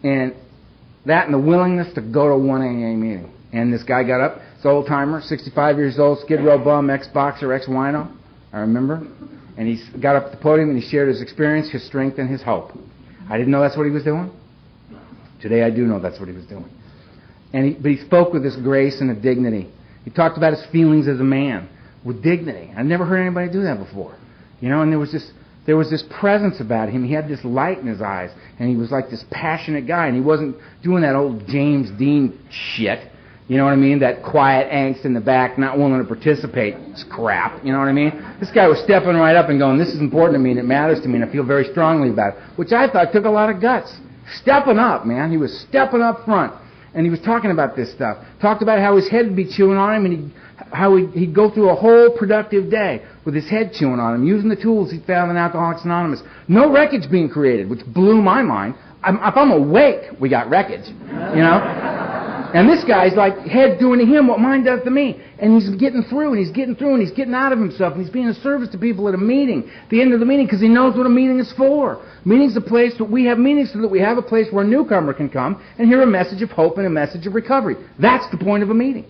And that and the willingness to go to one AA meeting. And this guy got up, this old-timer, 65 years old, Skid Row bum, ex-boxer, ex-wino, I remember. And he got up at the podium and he shared his experience, his strength, and his hope. I didn't know that's what he was doing. Today I do know that's what he was doing. But he spoke with this grace and a dignity. He talked about his feelings as a man with dignity. I've never heard anybody do that before. You know, and there was this presence about him. He had this light in his eyes, and he was like this passionate guy, and he wasn't doing that old James Dean shit. You know what I mean? That quiet angst in the back, not willing to participate. It's crap. You know what I mean? This guy was stepping right up and going, this is important to me, and it matters to me, and I feel very strongly about it, which I thought took a lot of guts. Stepping up, man. He was stepping up front. And he was talking about this stuff. Talked about how his head would be chewing on him, and how he'd go through a whole productive day with his head chewing on him, using the tools he'd found in Alcoholics Anonymous. No wreckage being created, which blew my mind. If I'm awake, we got wreckage, you know? And this guy's like head doing to him what mine does to me. And he's getting through, and he's getting through, and he's getting out of himself, and he's being of service to people at a meeting, at the end of the meeting, because he knows what a meeting is for. Meeting's a place that we have meetings so that we have a place where a newcomer can come and hear a message of hope and a message of recovery. That's the point of a meeting.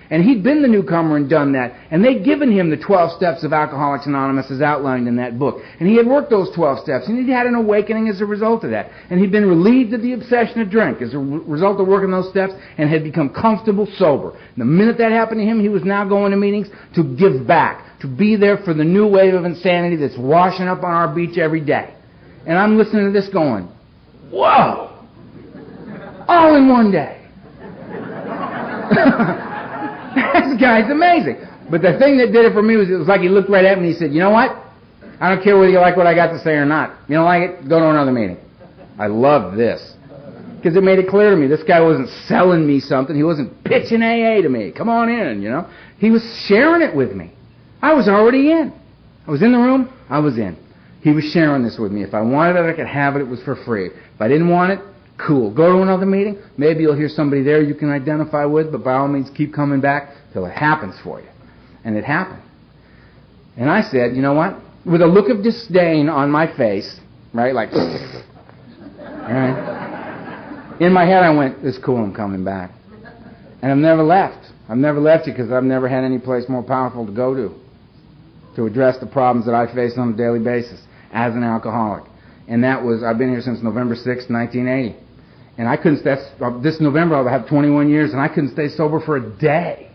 And he'd been the newcomer and done that. And they'd given him the 12 steps of Alcoholics Anonymous as outlined in that book. And he had worked those 12 steps. And he'd had an awakening as a result of that. And he'd been relieved of the obsession of drink as a result of working those steps, and had become comfortable sober. And the minute that happened to him, he was now going to meetings to give back, to be there for the new wave of insanity that's washing up on our beach every day. And I'm listening to this going, whoa! All in one day. This guy's amazing. But the thing that did it for me was, it was like he looked right at me and he said, you know what? I don't care whether you like what I got to say or not. You don't like it? Go to another meeting. I love this. Because it made it clear to me, this guy wasn't selling me something. He wasn't pitching AA to me. Come on in, you know. He was sharing it with me. I was already in. I was in the room. I was in. He was sharing this with me. If I wanted it, I could have it. It was for free. If I didn't want it, cool. Go to another meeting. Maybe you'll hear somebody there you can identify with, but by all means keep coming back till it happens for you. And it happened. And I said, you know what? With a look of disdain on my face, right, like, right? In my head I went, it's cool, I'm coming back. And I've never left. I've never left you because I've never had any place more powerful to go to address the problems that I face on a daily basis as an alcoholic. And that was, I've been here since November 6, 1980. And I couldn't, this November I'll have 21 years, and I couldn't stay sober for a day.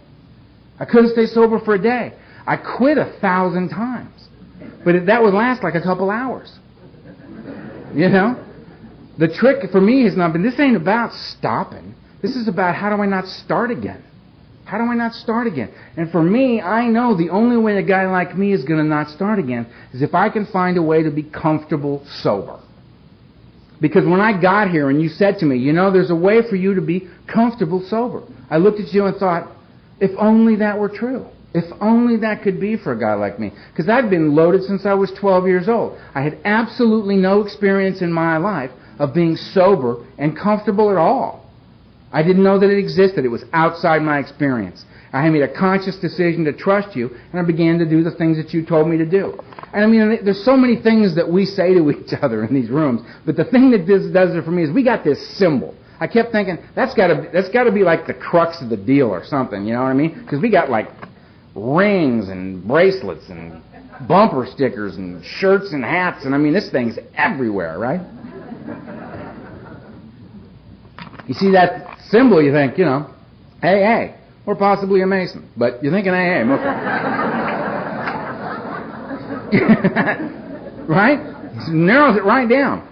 I couldn't stay sober for a day. I quit 1,000 times. But that would last like a couple hours. You know? The trick for me has not been, this ain't about stopping. This is about how do I not start again? How do I not start again? And for me, I know the only way a guy like me is going to not start again is if I can find a way to be comfortable sober. Because when I got here and you said to me, you know, there's a way for you to be comfortable sober, I looked at you and thought, if only that were true. If only that could be for a guy like me. Because I'd been loaded since I was 12 years old. I had absolutely no experience in my life of being sober and comfortable at all. I didn't know that it existed. It was outside my experience. I had made a conscious decision to trust you, and I began to do the things that you told me to do. And I mean, there's so many things that we say to each other in these rooms, but the thing that does it for me is we got this symbol. I kept thinking, that's got to be like the crux of the deal or something, you know what I mean? Because we got like rings and bracelets and bumper stickers and shirts and hats, and I mean, this thing's everywhere, right? You see that symbol, you think, you know, AA, or possibly a Mason, but you're thinking AA, right? It narrows it right down.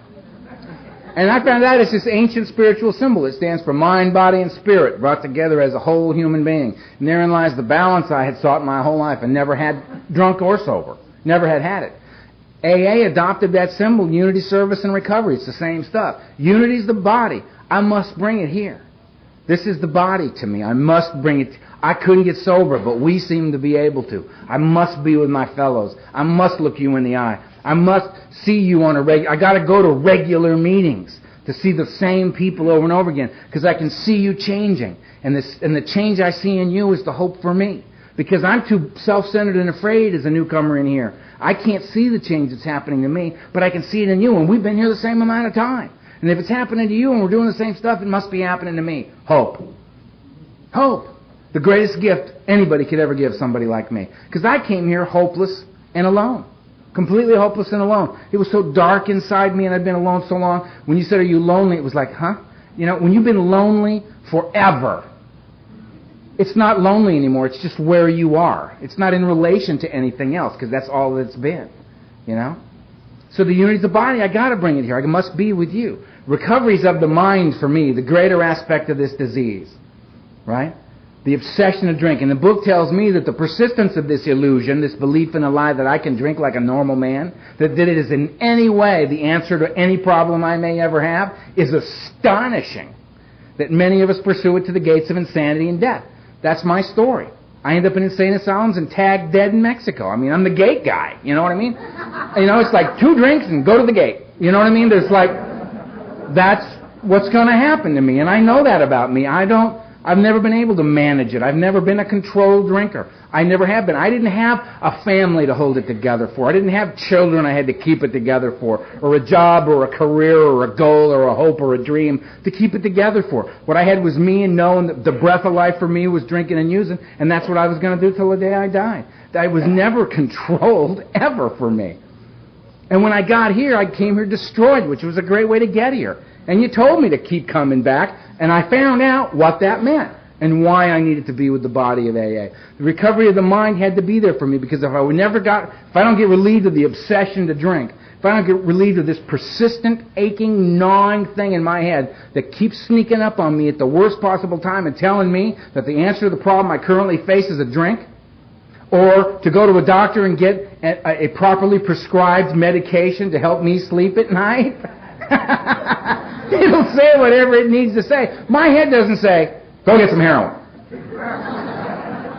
And I found out it's this ancient spiritual symbol. It stands for mind, body, and spirit, brought together as a whole human being. And therein lies the balance I had sought my whole life and never had, drunk or sober. Never had it. AA adopted that symbol, unity, service, and recovery. It's the same stuff. Unity's the body. I must bring it here. This is the body to me. I must bring it. I couldn't get sober, but we seem to be able to. I must be with my fellows. I must look you in the eye. I must see you on a regular. I got to go to regular meetings to see the same people over and over again, because I can see you changing, and the change I see in you is the hope for me. Because I'm too self-centered and afraid as a newcomer in here. I can't see the change that's happening to me, but I can see it in you, and we've been here the same amount of time. And if it's happening to you and we're doing the same stuff, it must be happening to me. Hope. Hope. The greatest gift anybody could ever give somebody like me. Because I came here hopeless and alone. Completely hopeless and alone. It was so dark inside me, and I'd been alone so long. When you said, are you lonely? It was like, huh? You know, when you've been lonely forever, it's not lonely anymore. It's just where you are. It's not in relation to anything else, because that's all it's been. You know? So the unity of the body, I got to bring it here. I must be with you. Recovery's of the mind for me, the greater aspect of this disease. Right? The obsession of drink. And the book tells me that the persistence of this illusion, this belief in a lie that I can drink like a normal man, that it is in any way the answer to any problem I may ever have, is astonishing. That many of us pursue it to the gates of insanity and death. That's my story. I end up in insane asylums and tagged dead in Mexico. I mean, I'm the gate guy. You know what I mean? You know, it's like 2 drinks and go to the gate. You know what I mean? There's like, that's what's going to happen to me. And I know that about me. I've never been able to manage it. I've never been a controlled drinker. I never have been. I didn't have a family to hold it together for. I didn't have children I had to keep it together for, or a job or a career or a goal or a hope or a dream to keep it together for. What I had was me, and knowing that the breath of life for me was drinking and using, and that's what I was going to do till the day I died. I was never controlled, ever, for me. And when I got here, I came here destroyed, which was a great way to get here. And you told me to keep coming back, and I found out what that meant and why I needed to be with the body of AA. The recovery of the mind had to be there for me, because if I don't get relieved of the obsession to drink, if I don't get relieved of this persistent, aching, gnawing thing in my head that keeps sneaking up on me at the worst possible time and telling me that the answer to the problem I currently face is a drink, or to go to a doctor and get a properly prescribed medication to help me sleep at night, it'll say whatever it needs to say. My head doesn't say, go get some heroin.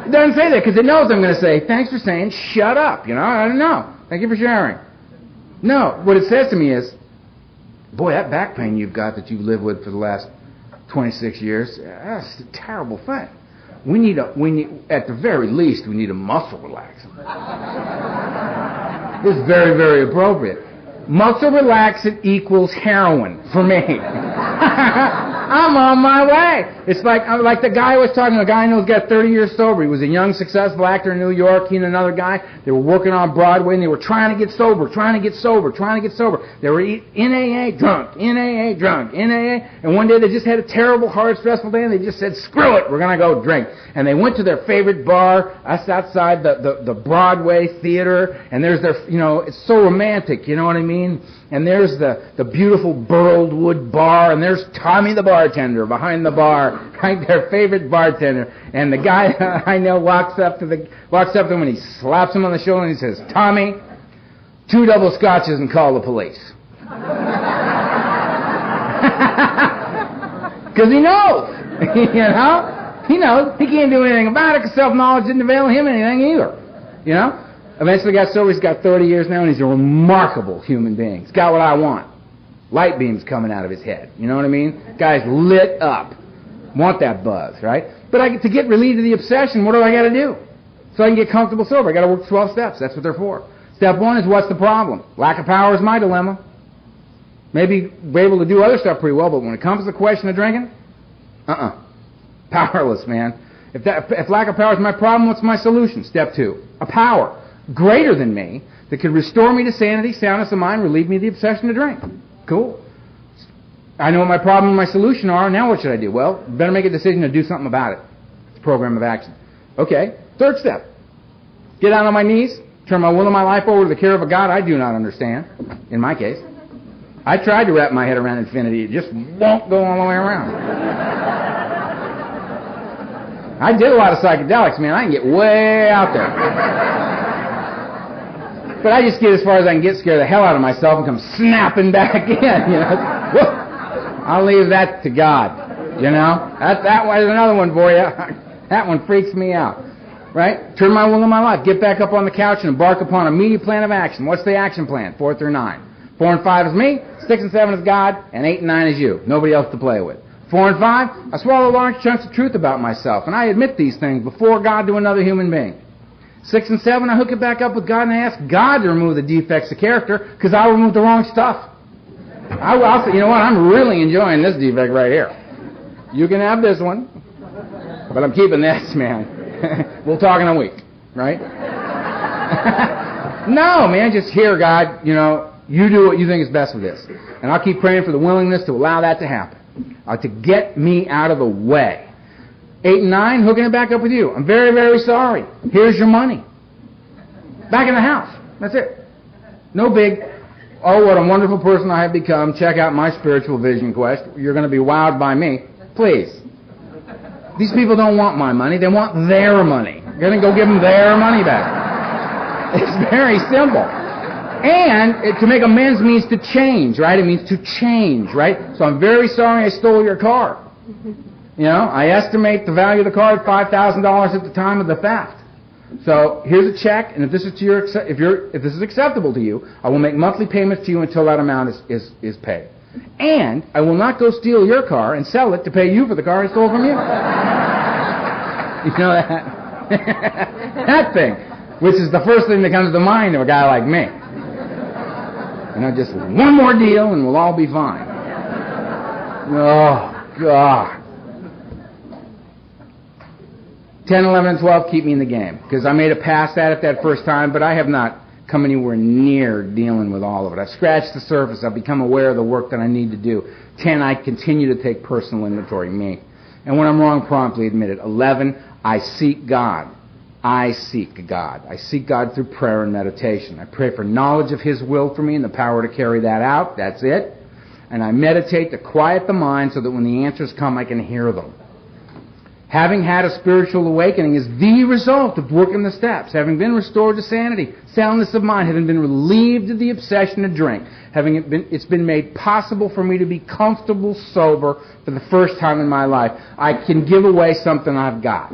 It doesn't say that, because it knows I'm going to say, thanks for saying, shut up. You know, I don't know. Thank you for sharing. No, what it says to me is, boy, that back pain you've got that you've lived with for the last 26 years, that's a terrible thing. At the very least, we need a muscle relaxant. It's very, very appropriate. Muscle relaxant equals heroin for me. I'm on my way. It's like the guy I was talking to, a guy I know who's got 30 years sober. He was a young, successful actor in New York. He and another guy, they were working on Broadway, and they were trying to get sober. They were in AA, drunk, in AA, drunk, in AA. And one day they just had a terrible, hard, stressful day, and they just said, screw it, we're going to go drink. And they went to their favorite bar, us outside the Broadway theater, and there's their, you know, it's so romantic, you know what I mean? And there's the beautiful burled wood bar, and there's Tommy the bartender behind the bar, right, their favorite bartender. And the guy I know walks up to him and he slaps him on the shoulder and he says, Tommy, 2 double scotches and call the police. Because he knows, you know? He knows. He can't do anything about it, because self-knowledge didn't avail him anything either, you know? Eventually got sober. He's got 30 years now, and he's a remarkable human being. He's got what I want. Light beams coming out of his head. You know what I mean? Guy's lit up. Want that buzz, right? But to get relieved of the obsession, what do I got to do? So I can get comfortable sober. I got to work 12 steps. That's what they're for. Step 1 is, what's the problem? Lack of power is my dilemma. Maybe we're able to do other stuff pretty well, but when it comes to the question of drinking, powerless, man. If lack of power is my problem, what's my solution? Step 2, a power greater than me that could restore me to sanity, soundness of mind, relieve me of the obsession to drink. Cool. I know what my problem and my solution are. Now what should I do? Well, better make a decision to do something about it. It's a program of action. Okay. 3rd step. Get down on my knees. Turn my will and my life over to the care of a God I do not understand. In my case. I tried to wrap my head around infinity. It just won't go all the way around. I did a lot of psychedelics, man. I can get way out there. But I just get as far as I can get, scare the hell out of myself, and come snapping back in, you know. I'll leave that to God. You know? That was another one for you. That one freaks me out. Right? Turn my will in my life. Get back up on the couch and embark upon a immediate plan of action. What's the action plan? 4 through 9. 4 and 5 is me. 6 and 7 is God. And 8 and 9 is you. Nobody else to play with. 4 and 5, I swallow large chunks of truth about myself. And I admit these things before God to another human being. 6 and 7, I hook it back up with God and I ask God to remove the defects of character because I'll remove the wrong stuff. I'll say, you know what, I'm really enjoying this defect right here. You can have this one, but I'm keeping this, man. We'll talk in a week, right? No, man, just hear God, you know, you do what you think is best with this. And I'll keep praying for the willingness to allow that to happen, to get me out of the way. 8 and 9, hooking it back up with you. I'm very, very sorry. Here's your money. Back in the house. That's it. No big, oh, what a wonderful person I have become. Check out my spiritual vision quest. You're going to be wowed by me. Please. These people don't want my money. They want their money. You're going to go give them their money back. It's very simple. And to make amends means to change, right? It means to change, right? So I'm very sorry I stole your car. You know, I estimate the value of the car at $5,000 at the time of the theft. So here's a check, and if this is if this is acceptable to you, I will make monthly payments to you until that amount is paid. And I will not go steal your car and sell it to pay you for the car I stole from you. You know that? That thing, which is the first thing that comes to mind of a guy like me. You know, just one more deal and we'll all be fine. Oh, God. 10, 11, and 12 keep me in the game. Because I made a pass at it that first time, but I have not come anywhere near dealing with all of it. I've scratched the surface. I've become aware of the work that I need to do. 10, I continue to take personal inventory, me. And when I'm wrong, promptly admit it. 11, I seek God. I seek God. I seek God through prayer and meditation. I pray for knowledge of His will for me and the power to carry that out. That's it. And I meditate to quiet the mind so that when the answers come, I can hear them. Having had a spiritual awakening is the result of working the steps. Having been restored to sanity, soundness of mind, having been relieved of the obsession to drink, it's been made possible for me to be comfortable sober for the first time in my life. I can give away something I've got.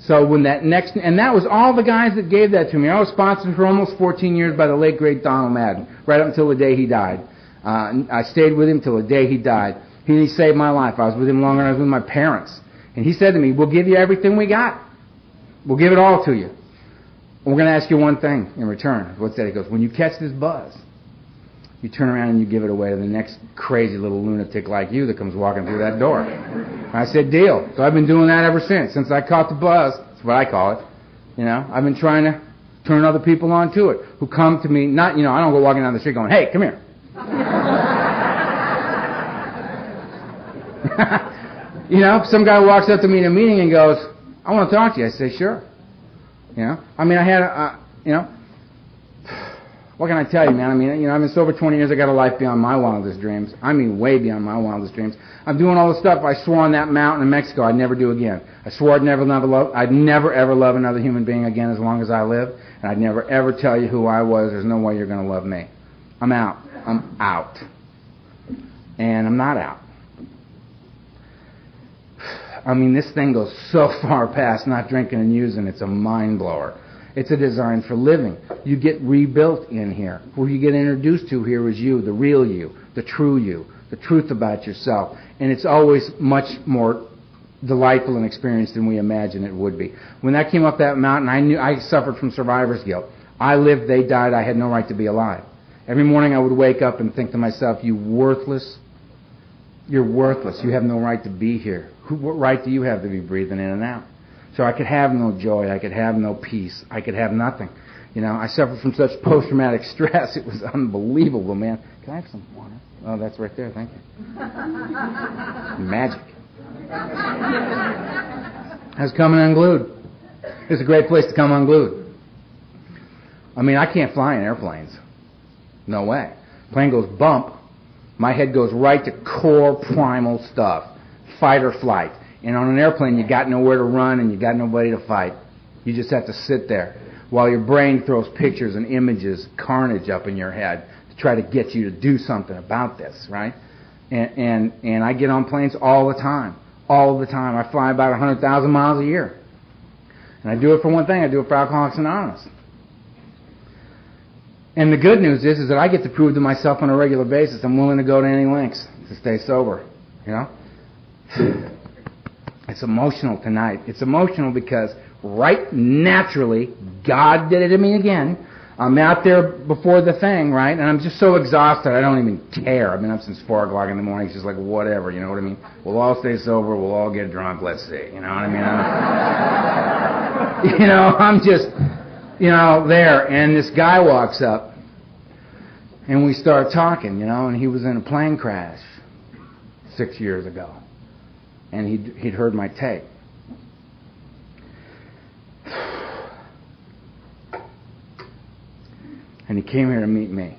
So when that next, and that was all the guys that gave that to me. I was sponsored for almost 14 years by the late great Donald Madden, right up until the day he died. I stayed with him till the day he died. He saved my life. I was with him longer than I was with my parents. And he said to me, we'll give you everything we got. We'll give it all to you. And we're going to ask you one thing in return. What's that? He goes, when you catch this buzz, you turn around and you give it away to the next crazy little lunatic like you that comes walking through that door. And I said, deal. So I've been doing that ever since I caught the buzz. That's what I call it. You know, I've been trying to turn other people on to it who come to me, not, you know, I don't go walking down the street going, hey, come here. You know, some guy walks up to me in a meeting and goes, I want to talk to you. I say, sure. You know, I mean, I had, you know, what can I tell you, man? I mean, you know, I've been sober 20 years. I got a life beyond my wildest dreams. I mean, way beyond my wildest dreams. I'm doing all the stuff I swore on that mountain in Mexico I'd never do again. I swore I'd never ever love another human being again as long as I live, and I'd never ever tell you who I was. There's no way you're going to love me. I'm out. I'm out. And I'm not out. I mean, this thing goes so far past not drinking and using, it's a mind blower. It's a design for living. You get rebuilt in here. What you get introduced to here is you, the real you, the truth about yourself. And it's always much more delightful an experience than we imagine it would be. When that came up that mountain, I knew I suffered from survivor's guilt. I lived, they died, I had no right to be alive. Every morning I would wake up and think to myself, you're worthless. You have no right to be here. What right do you have to be breathing in and out? So I could have no joy. I could have no peace. I could have nothing. You know, I suffered from such post-traumatic stress. It was unbelievable, man. Can I have some water? Oh, that's right there. Thank you. Magic. I was coming unglued. It's a great place to come unglued. I mean, I can't fly in airplanes. No way. Plane goes bump. My head goes right to core primal stuff. Fight or flight. And on an airplane, you got nowhere to run and you got nobody to fight. You just have to sit there while your brain throws pictures and images, carnage up in your head to try to get you to do something about this, right? And I get on planes all the time. All the time. I fly about 100,000 miles a year. And I do it for one thing. I do it for Alcoholics Anonymous. And the good news is that I get to prove to myself on a regular basis I'm willing to go to any lengths to stay sober. You know? It's emotional tonight. It's emotional because right naturally, God did it to me again. I'm out there before the thing, right? And I'm just so exhausted, I don't even care. I've been up since 4 o'clock in the morning. It's just like, whatever, you know what I mean? We'll all stay sober. We'll all get drunk. Let's see. You know what I mean? I'm just, there. And this guy walks up, and we start talking, and he was in a plane crash 6 years ago. And he'd heard my tape. And he came here to meet me.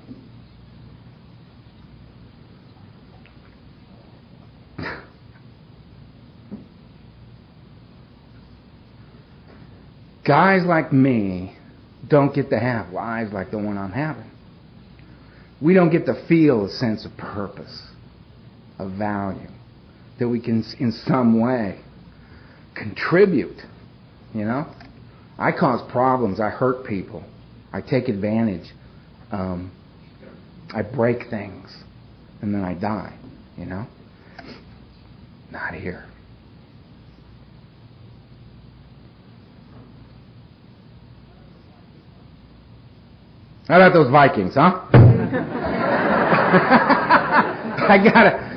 Guys like me don't get to have lives like the one I'm having. We don't get to feel a sense of purpose, of value, that we can in some way contribute, I cause problems. I hurt people. I take advantage. I break things, and then I die, Not here. How about those Vikings, huh? I gotta...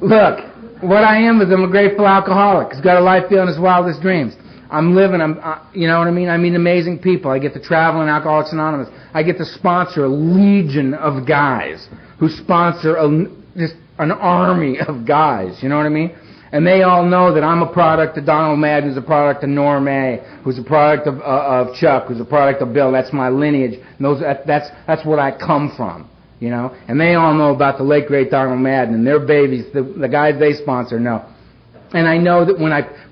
Look, what I am is I'm a grateful alcoholic who's got a life beyond his wildest dreams. I'm living, you know what I mean? I meet amazing people. I get to travel in Alcoholics Anonymous. I get to sponsor a legion of guys who sponsor just an army of guys, you know what I mean? And they all know that I'm a product of Donald Madden, who's a product of Norm A., who's a product of Chuck, who's a product of Bill. That's my lineage. And that's what I come from, And they all know about the late, great Donald Madden and their babies, the guys they sponsor know. And I know that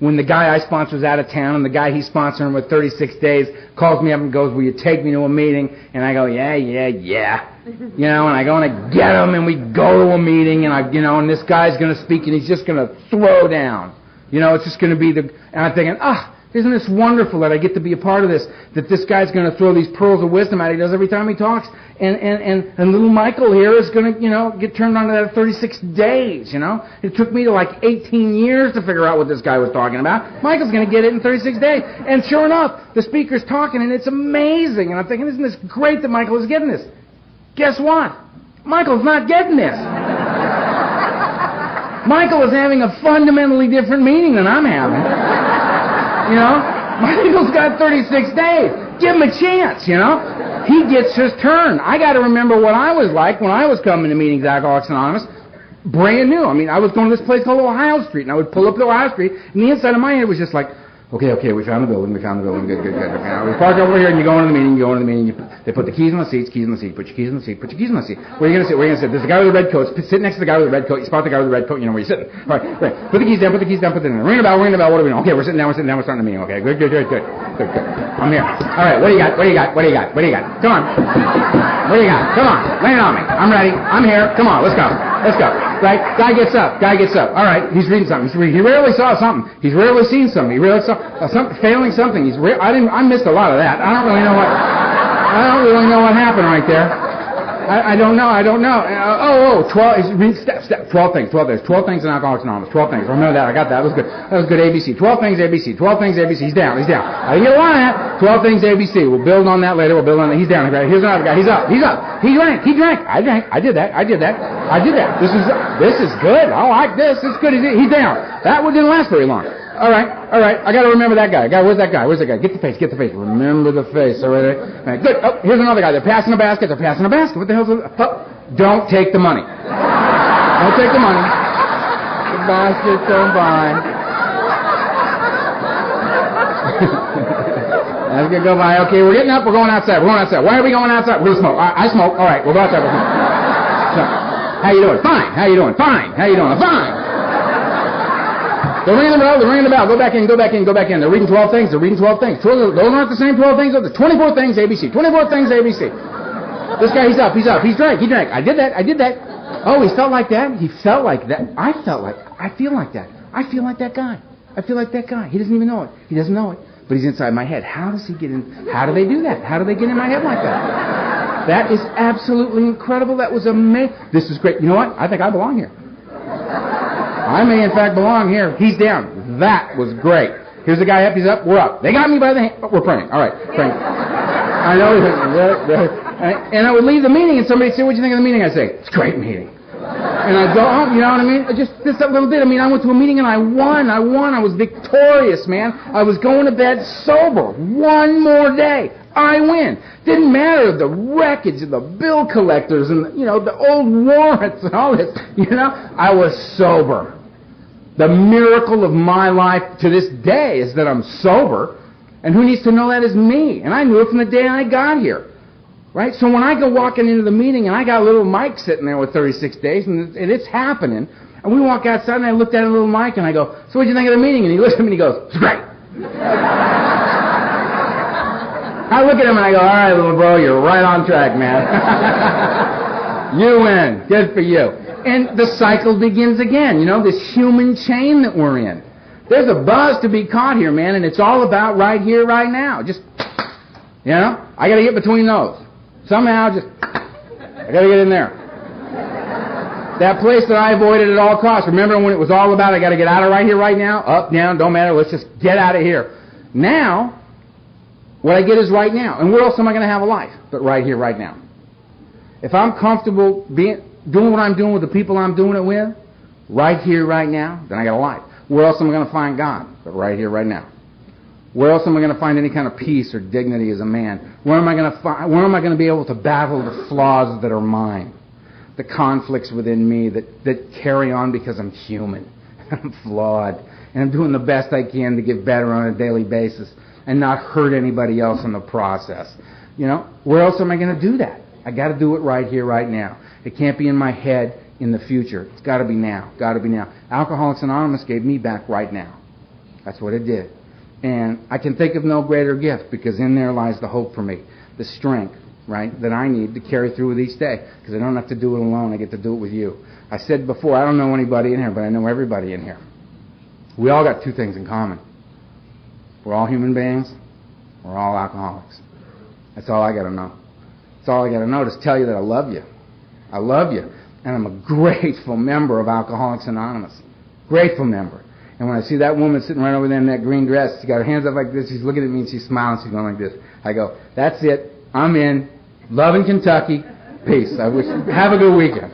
when the guy I sponsor is out of town and the guy he's sponsoring with 36 days calls me up and goes, will you take me to a meeting? And I go, yeah. And I go and I get him and we go to a meeting and and this guy's going to speak and he's just going to throw down. It's just going to be and I'm thinking, isn't this wonderful that I get to be a part of this, that this guy's going to throw these pearls of wisdom out he does every time he talks. And little Michael here is going to, get turned on to that 36 days, It took me to like 18 years to figure out what this guy was talking about. Michael's going to get it in 36 days. And sure enough, the speaker's talking and it's amazing. And I'm thinking, isn't this great that Michael is getting this? Guess what? Michael's not getting this. Michael is having a fundamentally different meaning than I'm having. Michael's got 36 days. Give him a chance, He gets his turn. I got to remember what I was like when I was coming to meetings at Alcoholics Anonymous. Brand new. I was going to this place called Ohio Street, and I would pull up to Ohio Street, and the inside of my head was just like, okay, we found the building, good. We park over here, and you go into the meeting, they put the keys in the seats, put your keys in the seat. Where are you going to sit? There's a guy with a red coat, sit next to the guy with the red coat, you spot the guy with the red coat, you know where you're sitting. All right. Put the keys down, put it in. Ring the bell, what are we doing? Okay, we're sitting down, we're starting the meeting. Okay, good. I'm here. All right, what do you got? Come on. What do you got? Come on, lay it on me. I'm ready. I'm here. Come on, let's go. Right? Guy gets up. All right, he's reading something. He rarely saw something. He's rarely seen something. He rarely saw failing something. I missed a lot of that. I don't really know what happened right there. I don't know. 12 things. 12 things in Alcoholics Anonymous. 12 things. Remember that. I got that. That was good ABC. 12 things ABC. He's down. I didn't get a lot of that. 12 things ABC. We'll build on that later. He's down. Here's another guy. He's up. He drank. I drank. I did that. This is good. I like this. It's good. He's down. That one didn't last very long. All right. I got to remember that guy. Where's that guy? Get the face. Remember the face. All right. Good. Oh, here's another guy. They're passing a basket. What the hell's it? Don't take the money. Don't take the money. The basket, don't buy. That's gonna go by. Okay, we're getting up. We're going outside. Why are we going outside? We're gonna smoke. I smoke. All right. We'll go outside. So, how you doing? Fine. How you doing? Fine. Fine. They're ringing the bell. Go back in. They're reading 12 things. Those aren't the same 12 things. There's 24 things ABC. 24 things ABC. This guy, he's up. He drank. I did that. Oh, he felt like that? He felt like that. I feel like that. I feel like that guy. I feel like that guy. He doesn't even know it. He doesn't know it. But he's inside my head. How does he get in? How do they do that? How do they get in my head like that? That is absolutely incredible. That was amazing. This is great. You know what? I think I belong here. I may, in fact, belong here. He's down. That was great. Here's the guy up. He's up. We're up. They got me by the hand. But we're praying. All right. Praying. I know. And I would leave the meeting, and somebody would say, "What do you think of the meeting?" I'd say, "It's a great meeting." And I'd go, "Oh, you know what I mean? Just a little bit. I mean, I went to a meeting and I won. I was victorious, man. I was going to bed sober. One more day. I win. Didn't matter the wreckage of the bill collectors and, the old warrants and all this. I was sober. The miracle of my life to this day is that I'm sober. And who needs to know that is me. And I knew it from the day I got here. Right? So when I go walking into the meeting and I got little Mike sitting there with 36 days and it's happening, and we walk outside and I looked at little Mike and I go, "So what'd you think of the meeting?" And he looks at me and he goes, "It's great." I look at him and I go, "All right, little bro, you're right on track, man." You win. Good for you. And the cycle begins again, this human chain that we're in. There's a buzz to be caught here, man, and it's all about right here, right now. Just, I got to get between those. Somehow, I got to get in there. That place that I avoided at all costs. Remember when it was all about, I got to get out of right here, right now? Up, down, don't matter. Let's just get out of here. Now, what I get is right now. And where else am I going to have a life but right here, right now? If I'm comfortable doing what I'm doing with the people I'm doing it with, right here, right now, then I got a life. Where else am I going to find God but right here, right now? Where else am I going to find any kind of peace or dignity as a man? Where am I going to be able to battle the flaws that are mine? The conflicts within me that carry on because I'm human. I'm flawed. And I'm doing the best I can to get better on a daily basis and not hurt anybody else in the process. Where else am I going to do that? I got to do it right here, right now. It can't be in my head in the future. It's got to be now. Got to be now. Alcoholics Anonymous gave me back right now. That's what it did. And I can think of no greater gift because in there lies the hope for me, the strength, right, that I need to carry through with each day because I don't have to do it alone. I get to do it with you. I said before, I don't know anybody in here, but I know everybody in here. We all got two things in common. We're all human beings. We're all alcoholics. That's all I got to know. That's all I got to know to tell you that I love you. I love you. And I'm a grateful member of Alcoholics Anonymous. Grateful member. And when I see that woman sitting right over there in that green dress, she got her hands up like this, she's looking at me and she's smiling, she's going like this. I go, "That's it. I'm in. Love in Kentucky. Peace. Have a good weekend."